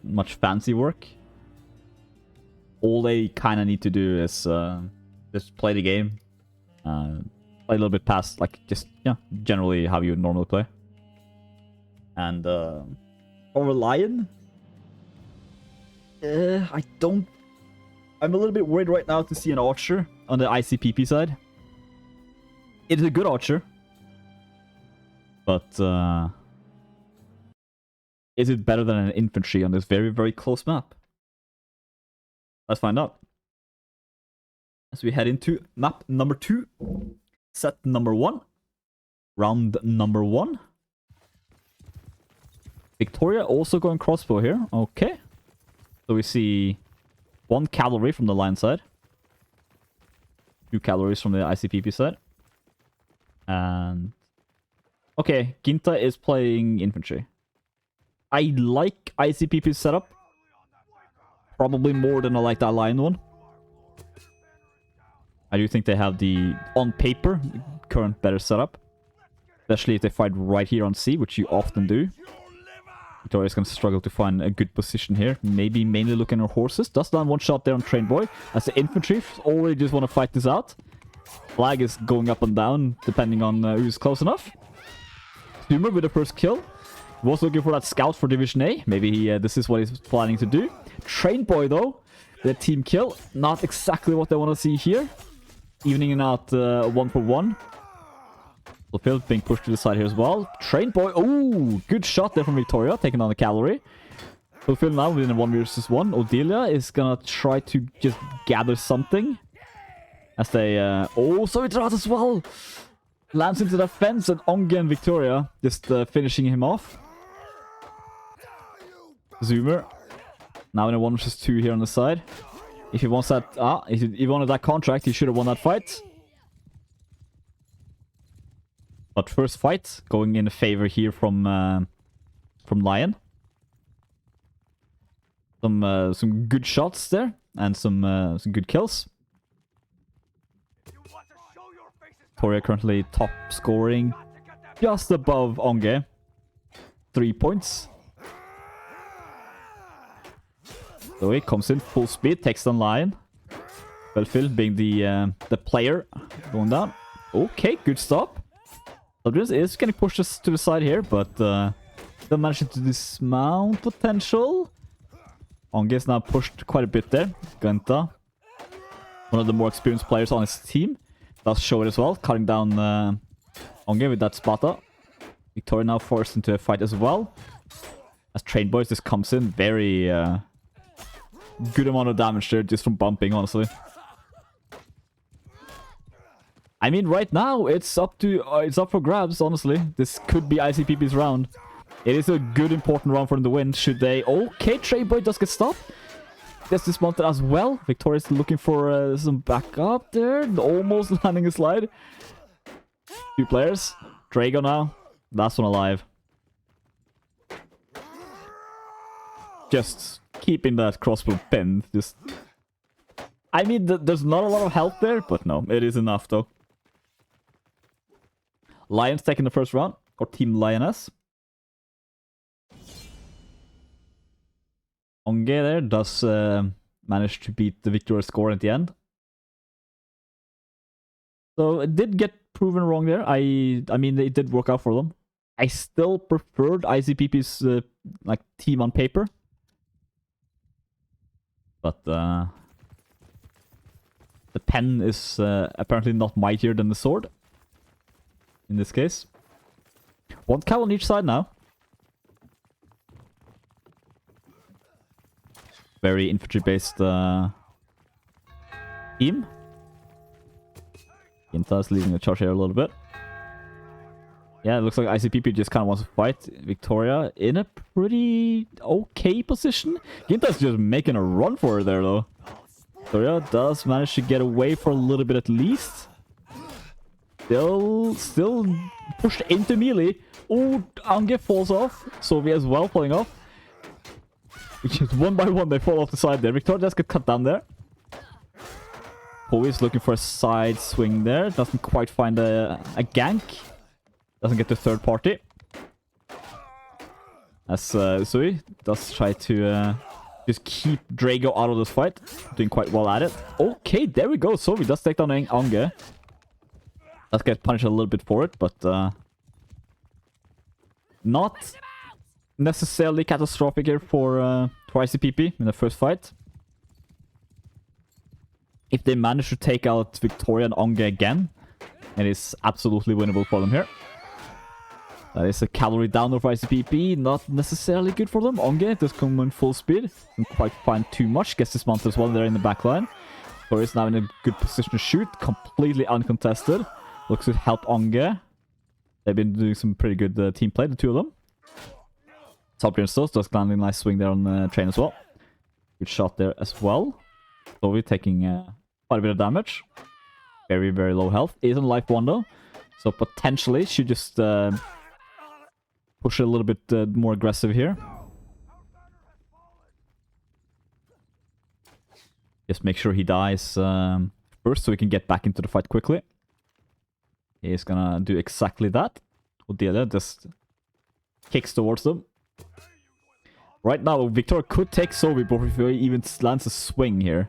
much fancy work. All they kind of need to do is just play the game, play a little bit past, like, just, yeah, generally how you would normally play. And over Lion, I'm a little bit worried right now to see an archer on the ICPP side. It is a good archer, but is it better than an infantry on this very, very close map? Let's find out. As we head into map number 2, set number 1, round number 1. Victoria also going crossbow here. Okay. So we see 1 cavalry from the Lion side. 2 cavalries from the ICPP side. And... okay, Ginta is playing infantry. I like ICPP's setup. Probably more than I like that Lion one. I do think they have the, on paper, current better setup. Especially if they fight right here on C, which you often do. Victoria's going to struggle to find a good position here. Maybe mainly looking at horses. Does land 1 shot there on Train Boy. As the infantry already just want to fight this out. Flag is going up and down depending on who's close enough. Zoomer with the first kill. Was looking for that scout for Division A. Maybe this is what he's planning to do. Train Boy though, the team kill. Not exactly what they want to see here. Evening out 1 for 1. Fulfilled being pushed to the side here as well. Train Boy. Oh, good shot there from Victoria, taking on the cavalry. Fulfilled now within a 1 versus 1. Odelia is gonna try to just gather something. As they... oh, so it's out as well! Lands into the fence, and Onge and Victoria just finishing him off. Zoomer. Now in a 1 versus 2 here on the side. If he wants that... if he wanted that contract, he should have won that fight. But first fight, going in favor here from Lion. Some good shots there, and some good kills. Victoria currently top scoring, just above Onge. 3 points. So he comes in full speed, takes down Lion. Belfield being the player going down. Okay, good stop. Subdress is getting pushed us to the side here, but still managing to dismount potential. Onge is now pushed quite a bit there. Genta, one of the more experienced players on his team, does show it as well, cutting down Onge with that Sparta. Victoria now forced into a fight as well. As Train Boys just comes in, very good amount of damage there just from bumping, honestly. I mean, right now it's up for grabs. Honestly, this could be ICPP's round. It is a good, important round for them to win. Should they? Okay, Train Boy does get stopped. Gets dismounted as well. Victoria's looking for some backup there. Almost landing a slide. 2 players. Drago now. Last one alive. Just keeping that crossbow pinned. Just I mean, there's not a lot of help there, but no, it is enough though. Lions taking the first round, or Team Lioness. Onge there does manage to beat the victorious score at the end. So it did get proven wrong there. I mean, it did work out for them. I still preferred ICPP's like team on paper. But the pen is apparently not mightier than the sword. In this case. One cow on each side now. Very infantry-based team. Ginta is leading the charge here a little bit. Yeah, it looks like ICPP just kind of wants to fight Victoria in a pretty okay position. Ginta is just making a run for her there, though. Victoria does manage to get away for a little bit at least. Still pushed into melee. Oh, Ange falls off. Sovi as well falling off. Which is one by one they fall off the side there. Victoria does get cut down there. Poe is looking for a side swing there. Doesn't quite find a gank. Doesn't get the third party. As Sui does try to just keep Drago out of this fight. Doing quite well at it. Okay, there we go. Sovi does take down Ange. Does get punished a little bit for it, but not necessarily catastrophic here for ICPP in the first fight. If they manage to take out Victoria and Onge again, it is absolutely winnable for them here. That is a cavalry downer for ICPP, not necessarily good for them. Onge does come in full speed, doesn't quite find too much, gets dismounted as well there in the back line. Victoria is now in a good position to shoot, completely uncontested. Looks to help Onge. They've been doing some pretty good team play, the two of them. Top Stos does landing a nice swing there on the train as well. Good shot there as well. Sovi taking quite a bit of damage. Very, very low health. Is on life 1 though. So potentially should just push it a little bit more aggressive here. Just make sure he dies first so we can get back into the fight quickly. He's gonna do exactly that. Odelia just kicks towards them. Right now, Victoria could take Sovi before he even lands a swing here.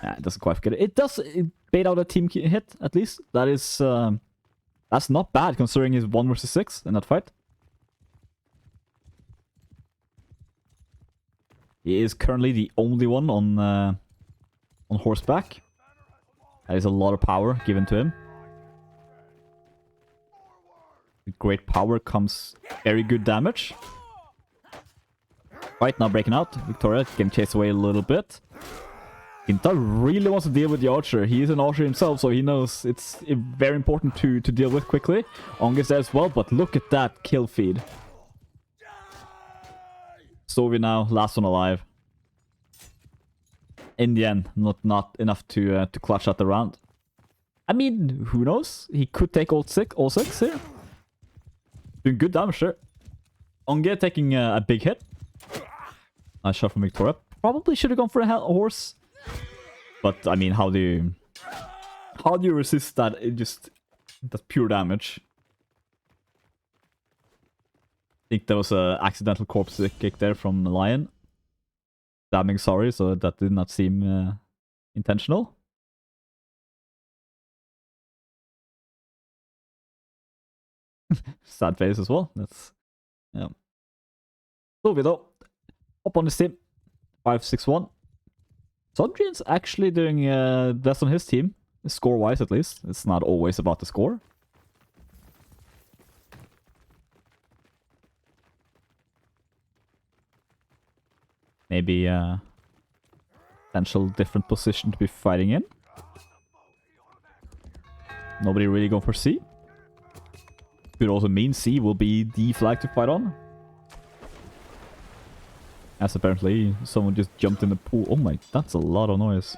Yeah, it doesn't quite get it. It does bait out a team hit, at least. That is, that's not bad, considering he's 1 versus 6 in that fight. He is currently the only one on horseback. That is a lot of power given to him. With great power comes very good damage. Right now breaking out. Victoria can chase away a little bit. Ginta really wants to deal with the archer. He is an archer himself, so he knows it's very important to deal with quickly. Onge is there as well, but look at that kill feed. Sovi now, last one alive. In the end, not enough to clutch out the round. I mean, who knows? He could take all six here. Doing good damage there. Onge taking a big hit. Nice shot from Victoria. Probably should have gone for a horse. But, I mean, how do you resist that? That's pure damage. I think there was an accidental corpse kick there from the Lion. Damning sorry, so that did not seem intentional. Sad face as well. That's, yeah. Sovi though. Up on his team. 5-6-1. Sondrian's actually doing best on his team. Score-wise, at least. It's not always about the score. Maybe potential different position to be fighting in. Nobody really going for C. Could also mean C will be the flag to fight on. As apparently someone just jumped in the pool. Oh my, that's a lot of noise.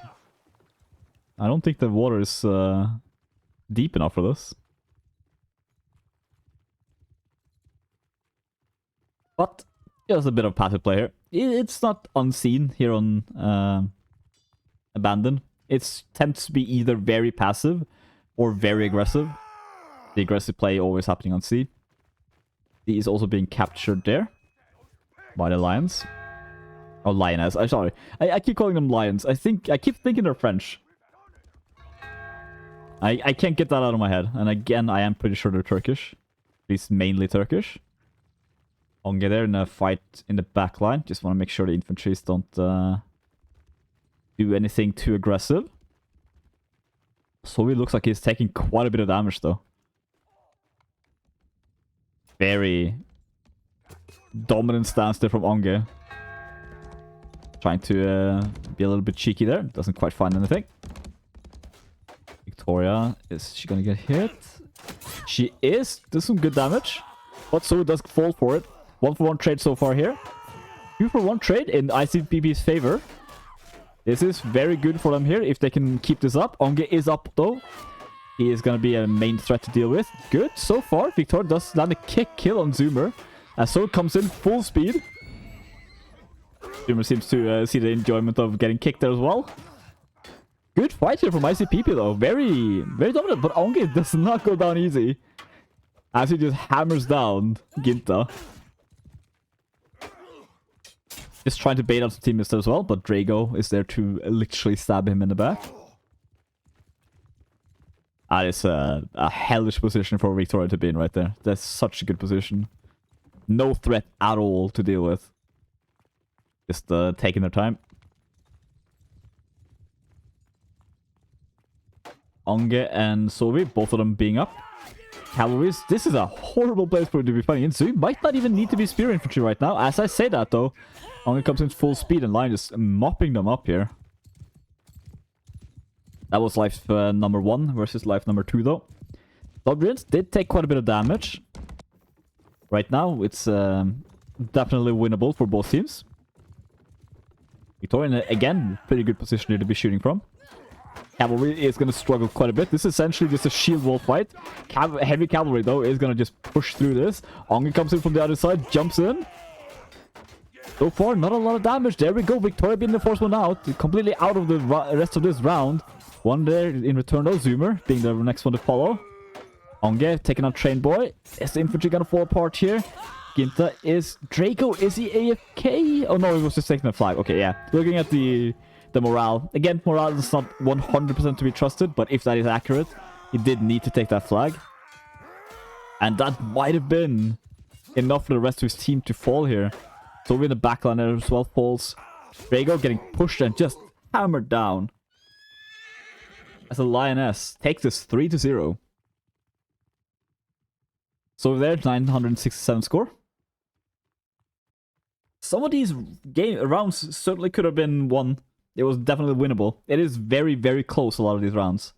I don't think the water is deep enough for this. But just a bit of passive play here. It's not unseen here on abandon. It tends to be either very passive or very aggressive. The aggressive play always happening on C. D is also being captured there by the lions. Oh, lioness. I'm sorry. I keep calling them lions. I keep thinking they're French. I can't get that out of my head. And again, I am pretty sure they're Turkish. At least mainly Turkish. Onge there in a fight in the back line. Just want to make sure the infantries don't do anything too aggressive. So it looks like he's taking quite a bit of damage though. Very dominant stance there from Onge. Trying to be a little bit cheeky there. Doesn't quite find anything. Victoria, is she gonna get hit? She is. Does some good damage. But so does fall for it. 1-for-1 trade so far here. 2-for-1 trade in ICPP's favor. This is very good for them here if they can keep this up. Onge is up though. He is gonna be a main threat to deal with. Good so far. Victoria does land a kill on Zoomer. As so comes in full speed. Zoomer seems to see the enjoyment of getting kicked there as well. Good fight here from ICPP though. Very, very dominant. But Onge does not go down easy. As he just hammers down Ginta. Just trying to bait out some teammates as well. But Drago is there to literally stab him in the back. That is a hellish position for Victoria to be in right there. That's such a good position. No threat at all to deal with. Just taking their time. Onge and Sovi, both of them being up. Cavalries, this is a horrible place for it to be fighting in. So you might not even need to be spear infantry right now. As I say that though, Onge comes in full speed and Lion just mopping them up here. That was life number 1 versus life number 2 though. Dodrians did take quite a bit of damage. Right now, it's definitely winnable for both teams. Victorian, again, pretty good position here to be shooting from. Cavalry is going to struggle quite a bit. This is essentially just a shield wall fight. Heavy cavalry, though, is going to just push through this. Onge comes in from the other side, jumps in. So far, not a lot of damage. There we go. Victoria being the first one out. Completely out of the rest of this round. One there in return, though. Zoomer being the next one to follow. Onge taking out Train Boy. Is the infantry going to fall apart here? Ginta is... Draco, is he AFK? Oh no, he was just taking a flag. Okay, yeah. Looking at the morale. Again, morale is not 100% to be trusted, but if that is accurate, he did need to take that flag. And that might have been enough for the rest of his team to fall here. So we're in the backline there as well, falls. Drago getting pushed and just hammered down. As a Lioness takes this 3-0. So there, 967 score. Some of these rounds certainly could have been won. It was definitely winnable. It is very, very close, a lot of these rounds.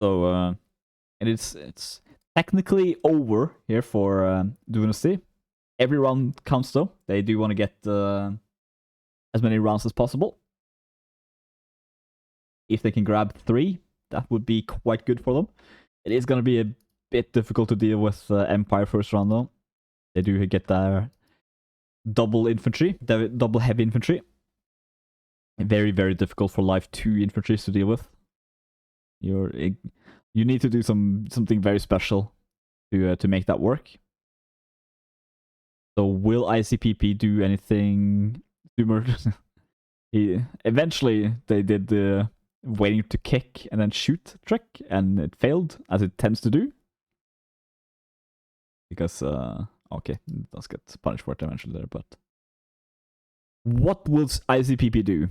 So, and it's technically over here for Dwunasty. Every round counts though. They do want to get as many rounds as possible. If they can grab 3, that would be quite good for them. It is going to be a bit difficult to deal with Empire first round though. They do get their double infantry, double heavy infantry. Very, very difficult for life 2 infantry to deal with. You need to do something very special to make that work. So will ICPP do anything? Eventually they did the waiting to kick and then shoot trick, and it failed, as it tends to do. Because, okay, it does get punished for it eventually there, but... What will ICPP do?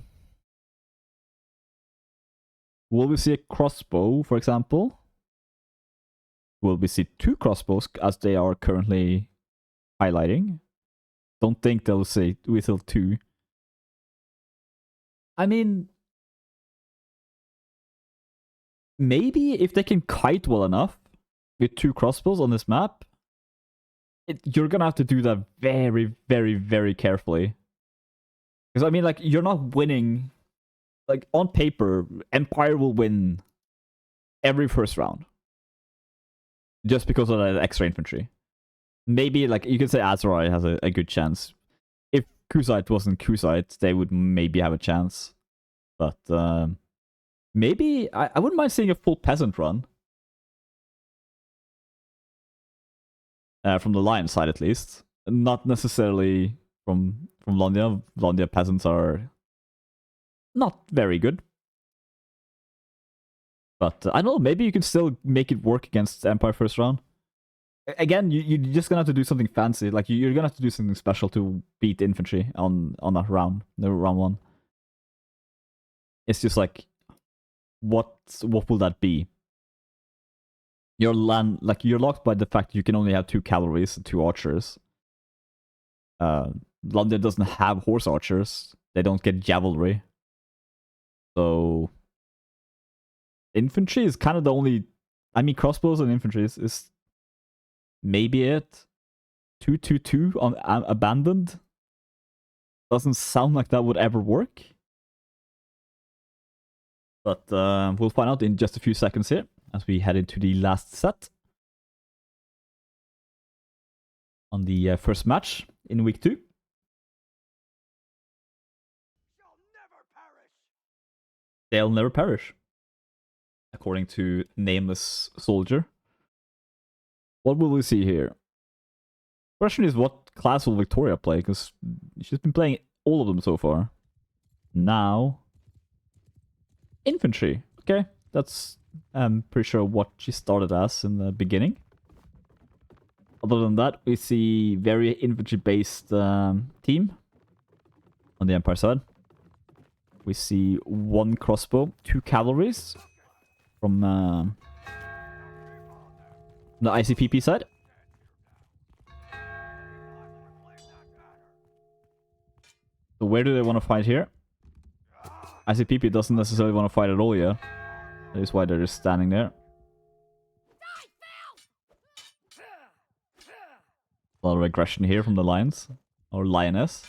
Will we see a crossbow, for example? Will we see 2 crossbows, as they are currently highlighting? Don't think they'll say whistle 2. I mean... Maybe if they can kite well enough with 2 crossbows on this map, you're gonna have to do that very, very, very carefully. Because I mean, like, you're not winning. Like, on paper, Empire will win every first round. Just because of that extra infantry. Maybe, like, you could say Azeroth has a good chance. If Kusite wasn't Kusite, they would maybe have a chance. But maybe I wouldn't mind seeing a full peasant run. From the Lion side at least. Not necessarily from Londia. Londia peasants are not very good. But I don't know, maybe you can still make it work against Empire first round. Again, you're just gonna have to do something fancy. Like, you're gonna have to do something special to beat infantry on that round, the round one. It's just like, what will that be? You're locked by the fact that you can only have 2 cavalries and 2 archers. London doesn't have horse archers. They don't get cavalry. So infantry is kind of the only... I mean, crossbows and infantry is maybe it. 2-2-2 on abandoned. Doesn't sound like that would ever work. But we'll find out in just a few seconds here as we head into the last set on the first match in week 2. They'll never perish, according to Nameless Soldier. What will we see here? Question is, what class will Victoria play? Because she's been playing all of them so far. Now, infantry. Okay, that's I'm pretty sure what she started as in the beginning. Other than that, we see very infantry-based team on the Empire side. We see 1 crossbow, 2 cavalries from the ICPP side. So where do they want to fight here? ICPP doesn't necessarily want to fight at all yet. That is why they're just standing there. A lot of aggression here from the Lions. Or Lioness.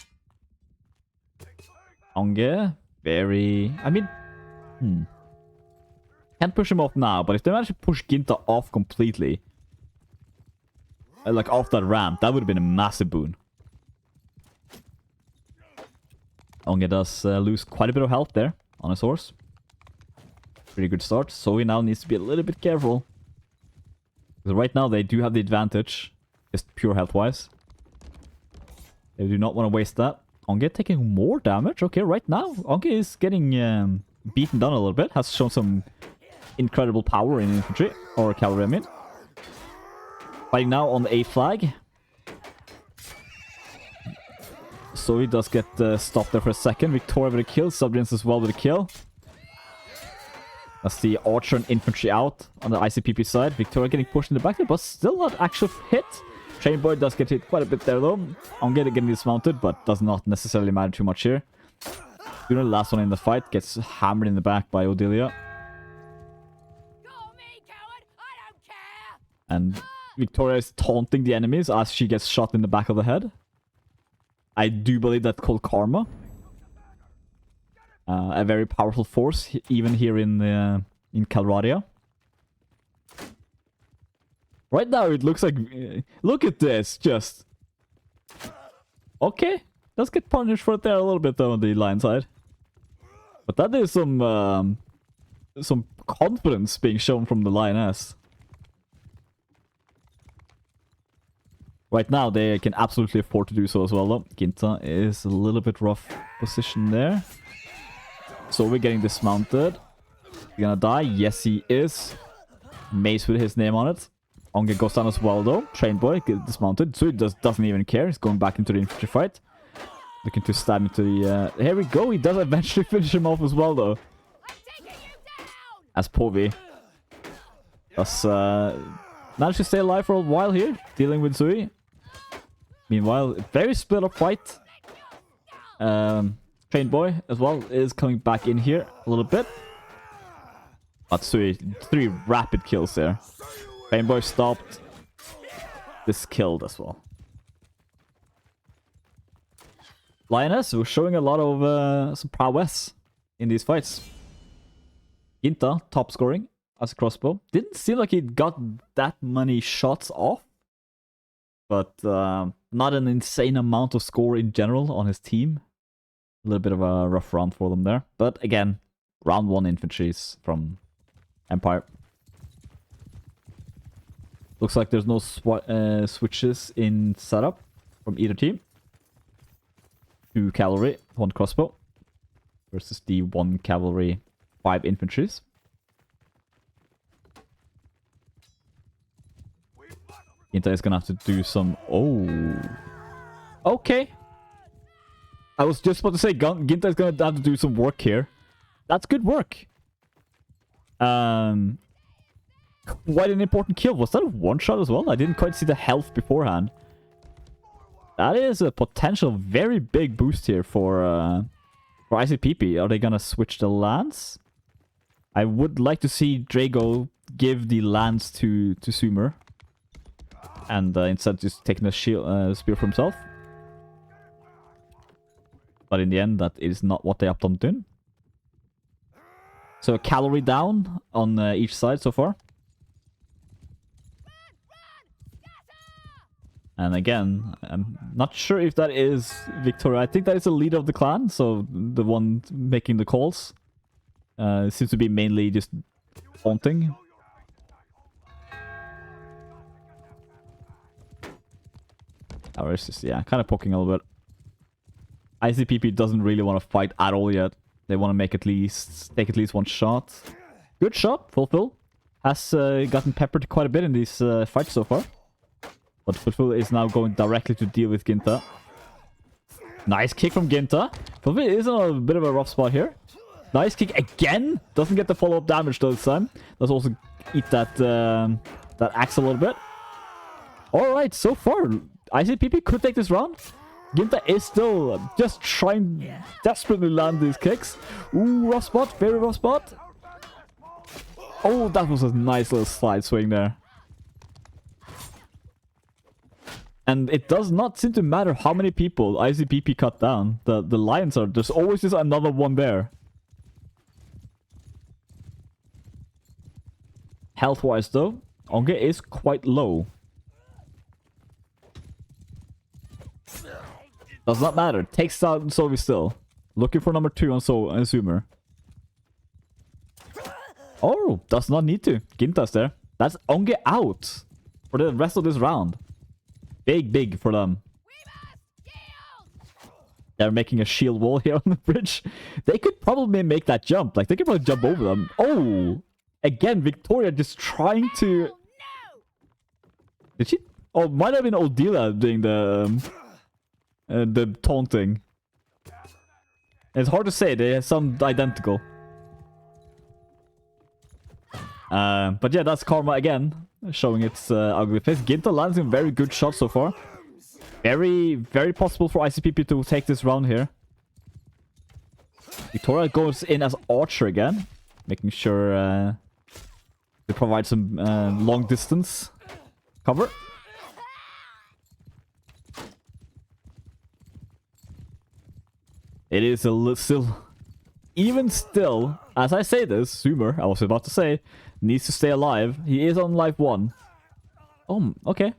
Onge. Very... I mean... Can't push him off now, but if they manage to push Ginta off completely... like off that ramp, that would have been a massive boon. Onge does lose quite a bit of health there on his horse. Pretty good start. So he now needs to be a little bit careful. Because right now they do have the advantage. Just pure health-wise. They do not want to waste that. Onge taking more damage. Okay, right now Onge is getting beaten down a little bit. Has shown some incredible power in infantry. Or cavalry, I mean. Fighting now on the A flag. So he does get stopped there for a second. Victoria with a kill. Subdins as well with a kill. That's the archer and infantry out on the ICPP side. Victoria getting pushed in the back there, but still not actually hit. Chainboy does get hit quite a bit there though. Onge getting dismounted, but does not necessarily matter too much here. Duna, the last one in the fight, gets hammered in the back by Odilia. And Victoria is taunting the enemies as she gets shot in the back of the head. I do believe that's called karma. A very powerful force, even here in Calradia. Right now, it looks like... look at this, just... Okay, let's get punished for it there a little bit though on the Lion side. But that is some confidence being shown from the Lioness. Right now, they can absolutely afford to do so as well though. Ginta is a little bit rough position there. So we're getting dismounted. He's gonna die. Yes, he is. Mace with his name on it. Onge goes down as well, though. Train boy gets dismounted. So he doesn't even care. He's going back into the infantry fight. Looking to stab into the... here we go. He does eventually finish him off as well, though. As Povi does manage to stay alive for a while here. Dealing with Sui. Meanwhile, very split up fight. Train boy as well is coming back in here a little bit. But Sui, 3 rapid kills there. Train boy stopped. This killed as well. Lioness was showing a lot of some prowess in these fights. Ginta, top scoring as a crossbow. Didn't seem like he got that many shots off. But now not an insane amount of score in general on his team. A little bit of a rough round for them there. But again, round 1 infantries from Empire. Looks like there's no switches in setup from either team. 2 cavalry, 1 crossbow. Versus the 1 cavalry, 5 infantries. Ginta is gonna have to do some... Oh. Okay. I was just about to say, Ginta is gonna have to do some work here. That's good work. Quite an important kill. Was that a one-shot as well? I didn't quite see the health beforehand. That is a potential very big boost here for ICPP. Are they gonna switch the lands? I would like to see Drago give the lands to Sumer. And instead just taking a shield, spear for himself. But in the end, that is not what they opted on. So a cavalry down on each side so far. And again, I'm not sure if that is Victoria. I think that is the leader of the clan, so the one making the calls. Seems to be mainly just taunting. Or it's just, yeah, kind of poking a little bit. ICPP doesn't really want to fight at all yet. They want to take at least 1 shot. Good shot, Fulfill. Has gotten peppered quite a bit in these fights so far. But Fulfill is now going directly to deal with Ginta. Nice kick from Ginta. Fulfill is in a bit of a rough spot here. Nice kick again. Doesn't get the follow-up damage though this time. Does also eat that axe a little bit. Alright, so far, ICPP could take this round. Ginta is still just trying desperately land these kicks. Ooh, rough spot. Very rough spot. Oh, that was a nice little slide swing there. And it does not seem to matter how many people ICPP cut down. The lions are... There's always just another one there. Health-wise, though, Onge is quite low. Does not matter. Takes out Sovi still. Looking for number 2 on Zoomer. Oh, does not need to. Ginta's there. That's Onge out for the rest of this round. Big for them. They're making a shield wall here on the bridge. They could probably make that jump. Like, they could probably jump over them. Oh! Again, Victoria just trying to... Did she... Oh, might have been Odila doing the taunting. It's hard to say. They sound identical. But yeah, that's Karma again, showing its ugly face. Ginta lands in very good shots so far. Very possible for ICPP to take this round here. Victoria goes in as Archer again, making sure to provide some long distance cover. It is a little still... Even still, as I say this, Zoomer, I was about to say, needs to stay alive. He is on life 1. Oh, okay.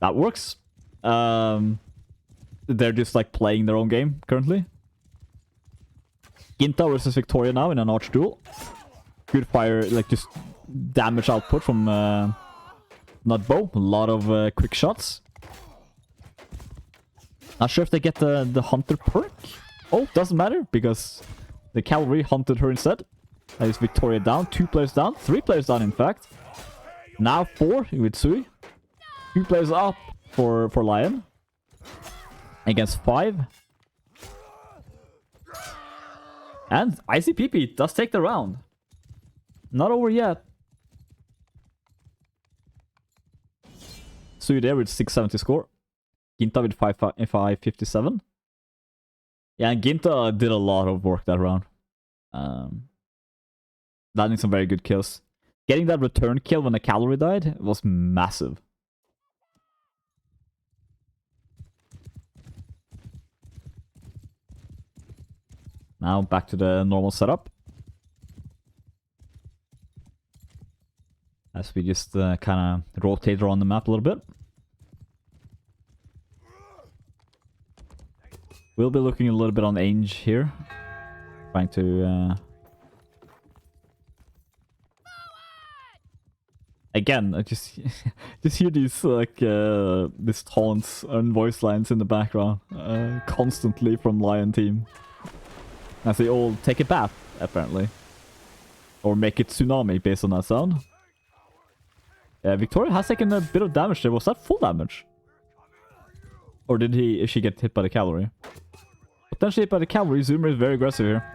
That works. They're just like playing their own game currently. Ginta versus Victoria now in an arch duel. Good fire, like just damage output from Nutbow. A lot of quick shots. Not sure if they get the Hunter perk. Oh, doesn't matter because the cavalry hunted her instead. That is Victoria down. 2 players down. 3 players down, in fact. Now 4 with Sui. 2 players up for Lion. Against 5. And ICPP does take the round. Not over yet. Sui there with 670 score. Ginta with 557. Yeah, and Ginta did a lot of work that round. Landing some very good kills. Getting that return kill when the cavalry died was massive. Now back to the normal setup. As we just kind of rotate around the map a little bit. We'll be looking a little bit on Ainge here. Trying to... Again, I just hear these like these taunts and voice lines in the background constantly from Lion team, as they all take a bath apparently, or make it tsunami based on that sound. Victoria has taken a bit of damage there. Was that full damage, or did she get hit by the cavalry? Potentially hit by the cavalry. Zoomer is very aggressive here.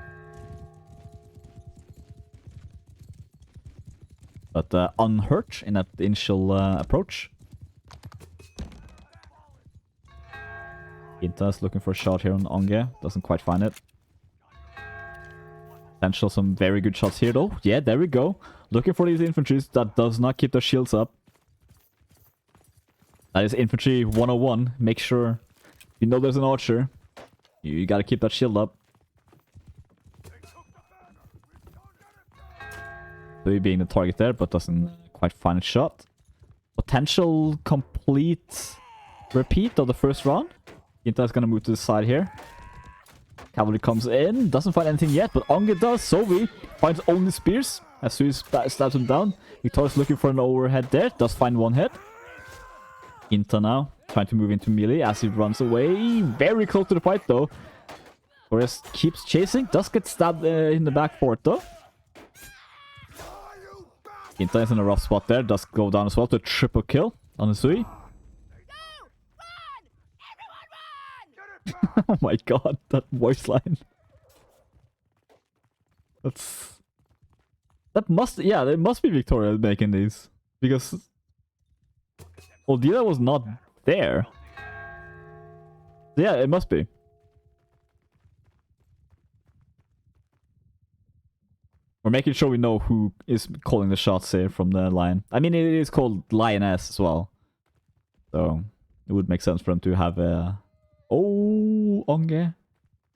But unhurt in that initial approach. Ginta's looking for a shot here on Onge. Doesn't quite find it. Potential some very good shots here though. Yeah, there we go. Looking for these infantries that does not keep their shields up. That is infantry 101. Make sure you know there's an archer. You gotta keep that shield up. So being the target there, but doesn't quite find a shot. Potential complete repeat of the first round. Ginta is gonna move to the side here. Cavalry comes in, doesn't find anything yet, but Onge does. Sovi finds only spears as Sui stabs him down. Victoria's looking for an overhead there, does find one hit. Ginta now trying to move into melee as he runs away. Very close to the fight though. Victoria keeps chasing, does get stabbed in the back for it though. Ginta is in a rough spot there, does go down as well to a triple kill on the Sui. Oh my god, that voice line. That must be Victoria making these. Because Odila was not there. Yeah, it must be. We're making sure we know who is calling the shots here from the lion. I mean, it is called Lioness as well. So, it would make sense for them to have a... Oh, Onge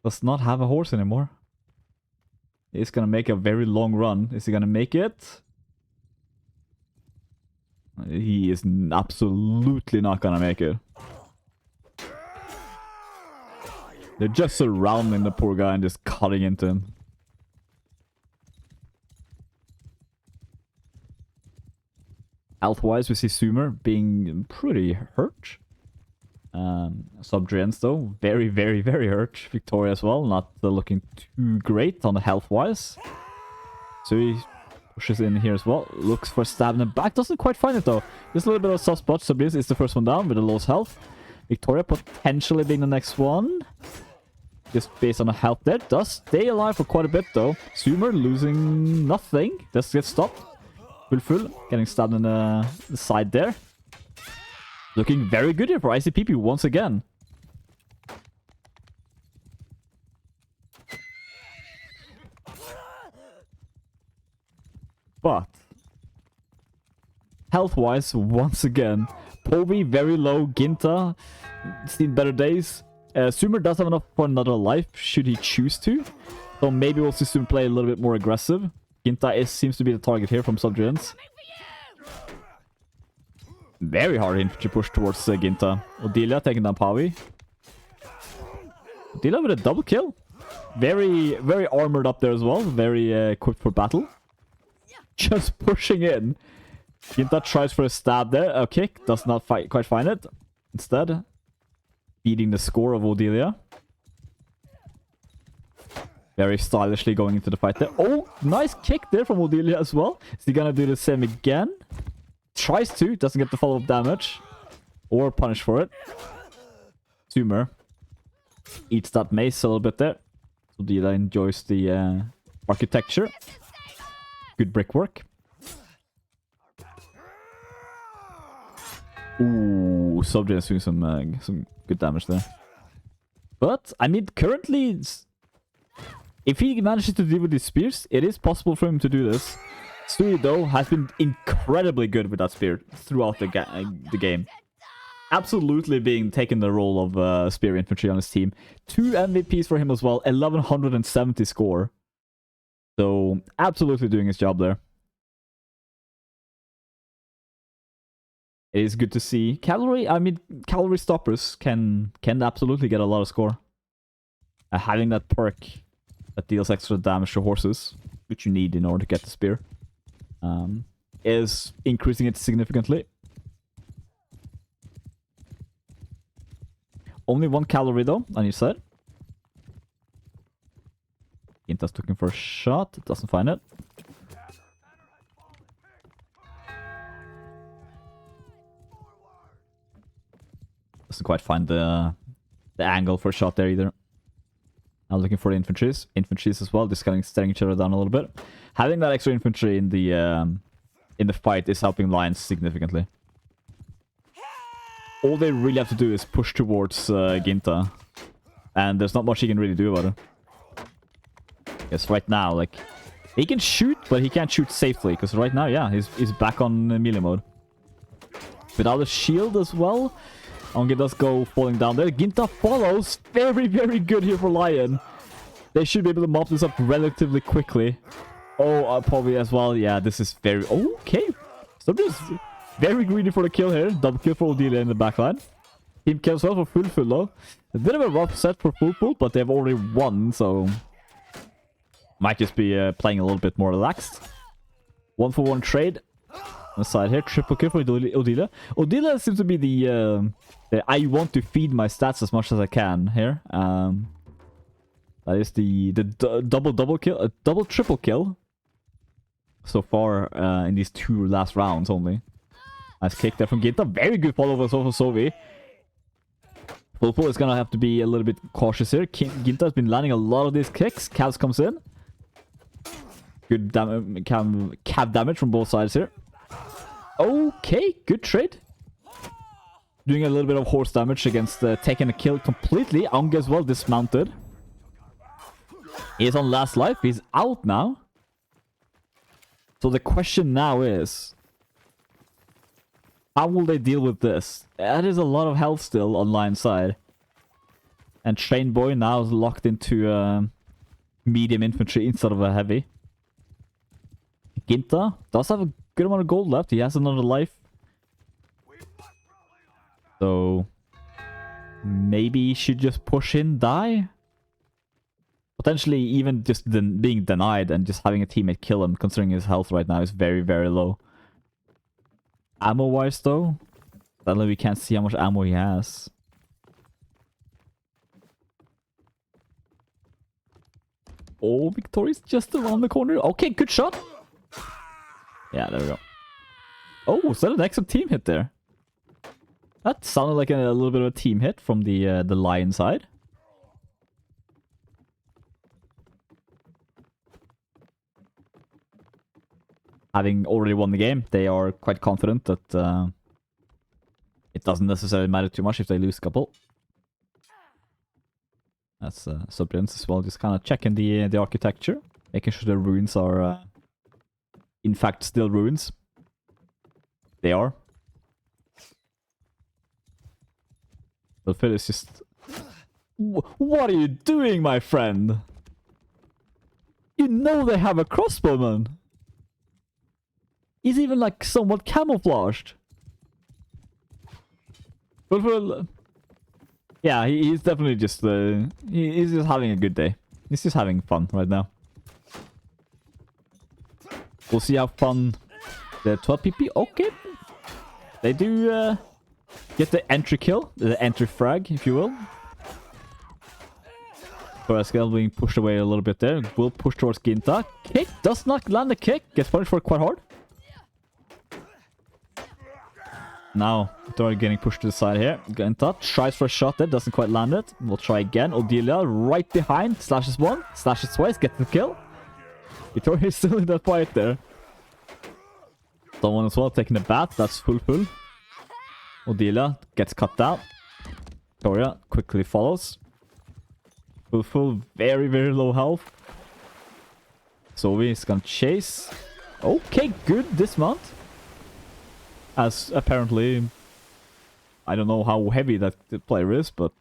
does not have a horse anymore. He's gonna make a very long run. Is he gonna make it? He is absolutely not gonna make it. They're just surrounding the poor guy and just cutting into him. Health-wise, we see Sumer being pretty hurt. Subdrians though, very, very, very hurt. Victoria as well, not looking too great on the health-wise. So he pushes in here as well. Looks for a stab in the back, doesn't quite find it though. Just a little bit of a soft spot. Subdrians is the first one down with the lowest health. Victoria potentially being the next one. Just based on the health there. Does stay alive for quite a bit though. Sumer losing nothing. Just gets stopped. Full. Getting stabbed in the side there. Looking very good here for ICPP once again. But health-wise, once again, Povi very low. Ginta seen better days. Sumer does have enough for another life should he choose to. So maybe we'll see Sumer play a little bit more aggressive. Ginta seems to be the target here from Subdrians. Very hard infantry push towards Ginta. Odilia taking down Pavi. Odilia with a double kill. Very, very armored up there as well. Very equipped for battle. Just pushing in. Ginta tries for a stab there. A kick. Does not quite find it. Instead, beating the score of Odilia. Very stylishly going into the fight there. Oh, nice kick there from Odilia as well. Is he gonna do the same again? Tries to. Doesn't get the follow-up damage. Or punish for it. Sumer eats that mace a little bit there. Odilia enjoys the architecture. Good brickwork. Ooh, Subject is doing some good damage there. But, I mean, currently... If he manages to deal with these spears, it is possible for him to do this. Sui, though, has been incredibly good with that spear throughout the game. Absolutely being taken the role of spear infantry on his team. 2 MVPs for him as well. 1170 score. So, absolutely doing his job there. It is good to see. Cavalry, I mean, cavalry stoppers can absolutely get a lot of score. Having that perk that deals extra damage to horses, which you need in order to get the spear, is increasing it significantly. Only 1 calorie though, on your side. Ginta's looking for a shot, doesn't find it. Doesn't quite find the angle for a shot there either. Now looking for the infantries. Infantries as well, just kind of staring each other down a little bit. Having that extra infantry in the fight is helping Lions significantly. All they really have to do is push towards Ginta. And there's not much he can really do about it. Yes, right now, like... He can shoot, but he can't shoot safely. Because right now, yeah, he's back on melee mode. Without a shield as well... Onge does go falling down there. Ginta follows. Very, very good here for Lion. They should be able to mop this up relatively quickly. Oh, probably as well. Yeah, this is very... Okay. So just very greedy for the kill here. Double kill for Odelia in the backline. Team kills well for full though. A bit of a rough set for full, but they've already won, so... Might just be playing a little bit more relaxed. 1-for-1 trade. On the side here. Triple kill for Odelia. Odelia seems to be the I want to feed my stats as much as I can here. That is the double kill, triple kill so far in these 2 last rounds only. Nice kick there from Ginta. Very good follow over for Sovi. Pulpo is gonna have to be a little bit cautious here. Ginta has been landing a lot of these kicks. Cavs comes in. Good cab damage from both sides here. Okay, good trade. Doing a little bit of horse damage against taking a kill completely. Onge as well dismounted. He is on last life. He's out now. So the question now is... How will they deal with this? That is a lot of health still on Lion's side. And Train Boy now is locked into medium infantry instead of a heavy. Ginta does have a good amount of gold left. He has another life. So... Maybe he should just push in, die? Potentially even just being denied and just having a teammate kill him, considering his health right now is very, very low. Ammo-wise, though, sadly we can't see how much ammo he has. Oh, Victoria's just around the corner. Okay, good shot. Yeah, there we go. Oh, is that an extra team hit there? That sounded like a little bit of a team hit from the Lion side. Having already won the game, they are quite confident that it doesn't necessarily matter too much if they lose a couple. That's Subprince as well, just kind of checking the architecture, making sure the ruins are in fact still ruins. They are. But Phil is just... What are you doing, my friend? You know they have a crossbowman. He's even like somewhat camouflaged. But for... Yeah, he's definitely just... he's just having a good day. He's just having fun right now. We'll see how fun the 12 PP... Okay. They do get the entry kill. The entry frag, if you will. Corascal being pushed away a little bit there. Will push towards Ginta. Kick does not land the kick. Gets punished for it quite hard. Now, they're getting pushed to the side here. Ginta tries for a shot there. Doesn't quite land it. We'll try again. Odelia right behind. Slashes one. Slashes twice. Gets the kill. Victoria is still in that fight there. Someone as well taking a bath. That's full. Odelia gets cut down. Victoria quickly follows. Full, very, very low health. Zoe is gonna chase. Okay, good dismount. As apparently, I don't know how heavy that player is, but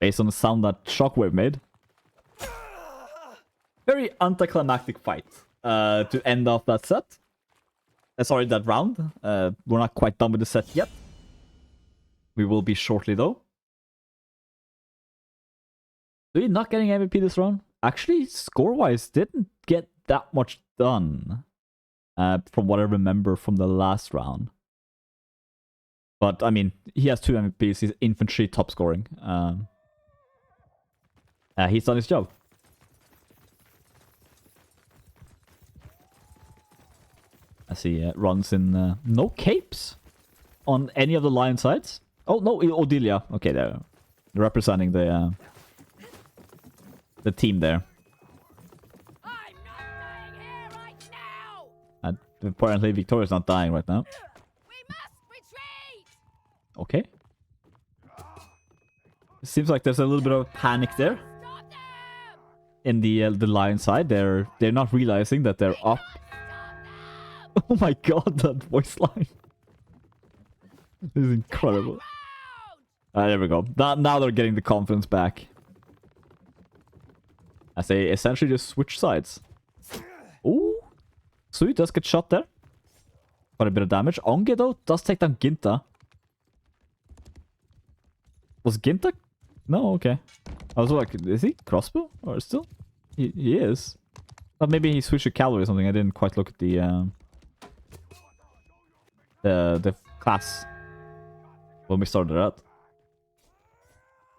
based on the sound that Shockwave made. Very anticlimactic fight to end off that set. Sorry, that round. We're not quite done with the set yet. We will be shortly though. Sui not getting MVP this round. Actually, score-wise, didn't get that much done. From what I remember from the last round. But, I mean, he has 2 MVPs. He's infantry top scoring. He's done his job. As he runs in no capes on any of the lion sides. Oh, no, Odilia. Okay, they're representing the team there. I'm not dying here right now. And apparently Victoria's not dying right now. We must retreat. Okay. It seems like there's a little bit of panic there. Stop them. In the lion side. They're not realizing that they're up. Stop them. Oh my god, that voice line. This is incredible. There we go. Now they're getting the confidence back. As they essentially just switch sides. Ooh. Sui does get shot there. Quite a bit of damage. Onge, though, does take down Ginta. Was Ginta? No, okay. I was like, is he crossbow? Or still? He is. But maybe he switched to cavalry or something. I didn't quite look at the class when we started out.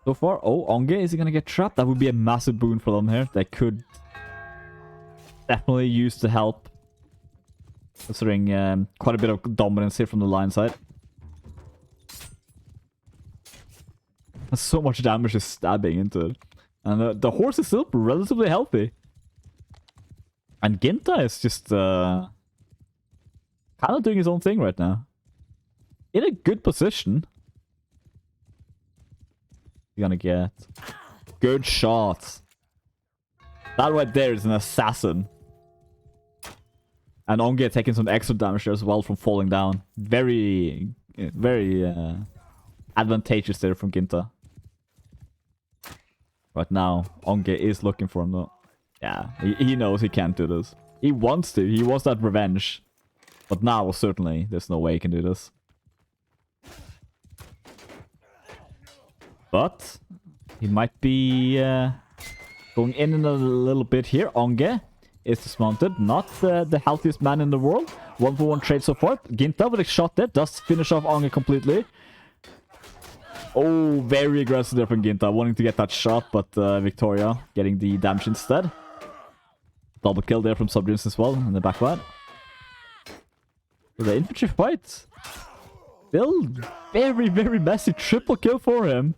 So far, oh, Onge, is he gonna get trapped? That would be a massive boon for them here. They could definitely use the help. Considering quite a bit of dominance here from the lion side. So much damage is stabbing into it. And the horse is still relatively healthy. And Ginta is just kind of doing his own thing right now. In a good position. You're gonna get good shots. That right there is an assassin. And Onge taking some extra damage there as well from falling down. Very advantageous there from Ginta. Right now, Onge is looking for him though. Yeah, he knows he can't do this. He wants to. He wants that revenge. But now, certainly, there's no way he can do this. But he might be going in a little bit here. Onge is dismounted. Not the healthiest man in the world. 1-for-1 trade so far. Ginta with a shot there does finish off Onge completely. Oh, very aggressive there from Ginta. Wanting to get that shot, but Victoria getting the damage instead. Double kill there from Subdreams as well in the backline. So the infantry fight. Still very, very messy. Triple kill for him.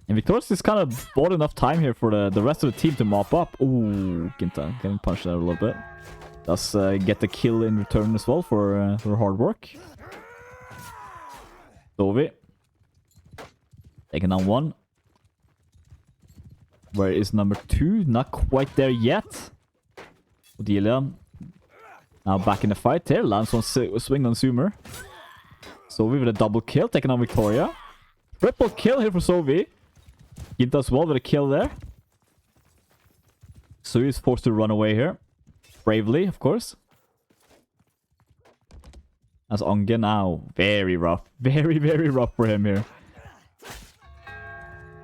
And Victoria's just kind of bought enough time here for the rest of the team to mop up. Ooh, Ginta getting punched there a little bit. Does get the kill in return as well for hard work. Dovi. Taking down 1. Where is number 2? Not quite there yet. Odilia. Now back in the fight here. Lands one swing on Zoomer. Sovi with a double kill. Taking on Victoria. Triple kill here for Sovi. Ginta as well with a kill there. Sui is forced to run away here. Bravely, of course. As Onge now. Very rough. Very, very rough for him here.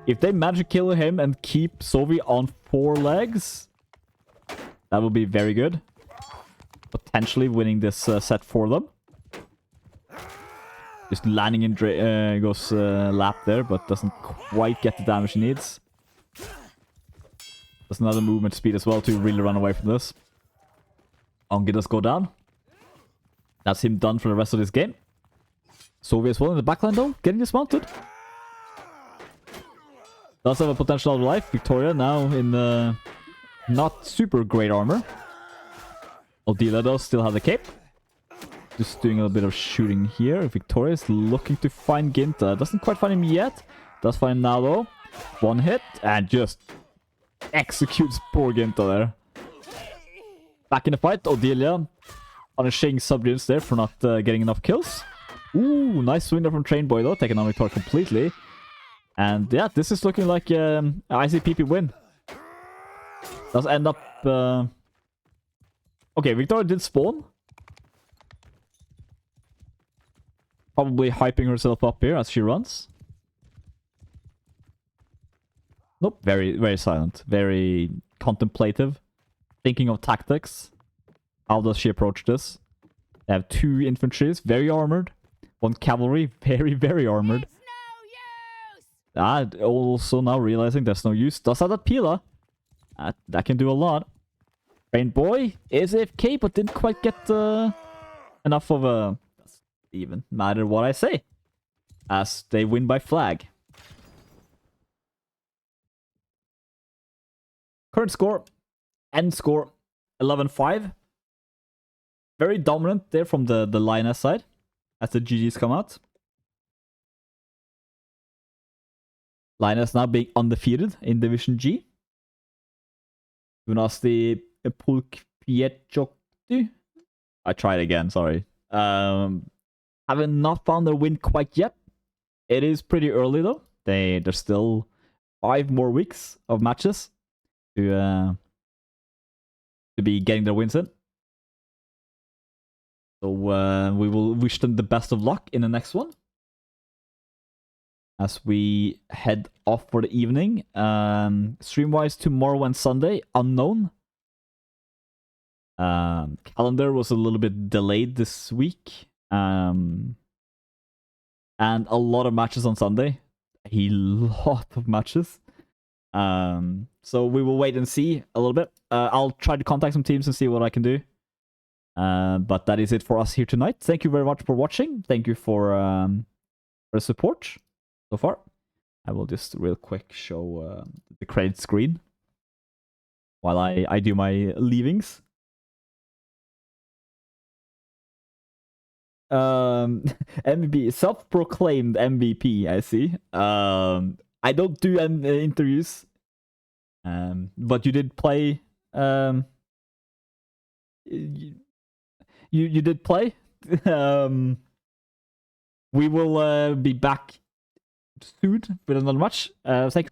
If they manage to kill him and keep Sovi on 4 legs, that will be very good. Potentially winning this set for them. Just landing in goes lap there, but doesn't quite get the damage he needs. There's another movement speed as well to really run away from this. Onge does go down. That's him done for the rest of this game. Sovi as well in the backline though, getting dismounted. Does have a potential of life. Victoria now in not super great armor. Odila does still have the cape. Just doing a little bit of shooting here. Victoria is looking to find Ginta. Doesn't quite find him yet. Does find him now though. 1 hit and just executes poor Ginta there. Back in the fight, Odilia punishing Subdreams there for not getting enough kills. Ooh, nice swing there from Train Boy though, taking on Victoria completely. And yeah, this is looking like an ICPP win. Does end up... Okay, Victoria did spawn. Probably hyping herself up here as she runs. Nope. Very, very silent. Very contemplative. Thinking of tactics. How does she approach this? They have 2 infantries, very armored. 1 cavalry, very, very armored. It's no use! Also now realizing there's no use. Does have that Pila. That can do a lot. Trained boy is AFK, but didn't quite get enough of a... Doesn't even matter what I say. As they win by flag. Current score. End score. 11-5. Very dominant there from the Lioness side. As the GGs come out. Lioness now being undefeated in Division G. Dwunasty Pułk Piechoty. I tried again, sorry. Haven't not found their win quite yet. It is pretty early though. There's still 5 more weeks of matches to be getting their wins in. So we will wish them the best of luck in the next one. As we head off for the evening. Stream-wise, tomorrow and Sunday, unknown. Calendar was a little bit delayed this week. And a lot of matches on Sunday. A lot of matches. So we will wait and see a little bit. I'll try to contact some teams and see what I can do. But that is it for us here tonight. Thank you very much for watching. Thank you for the support so far. I will just real quick show the credit screen while I do my leavings. MVP, self-proclaimed MVP, I see. I don't do interviews. But you did play. You did play. We will be back soon with another match. Thank you.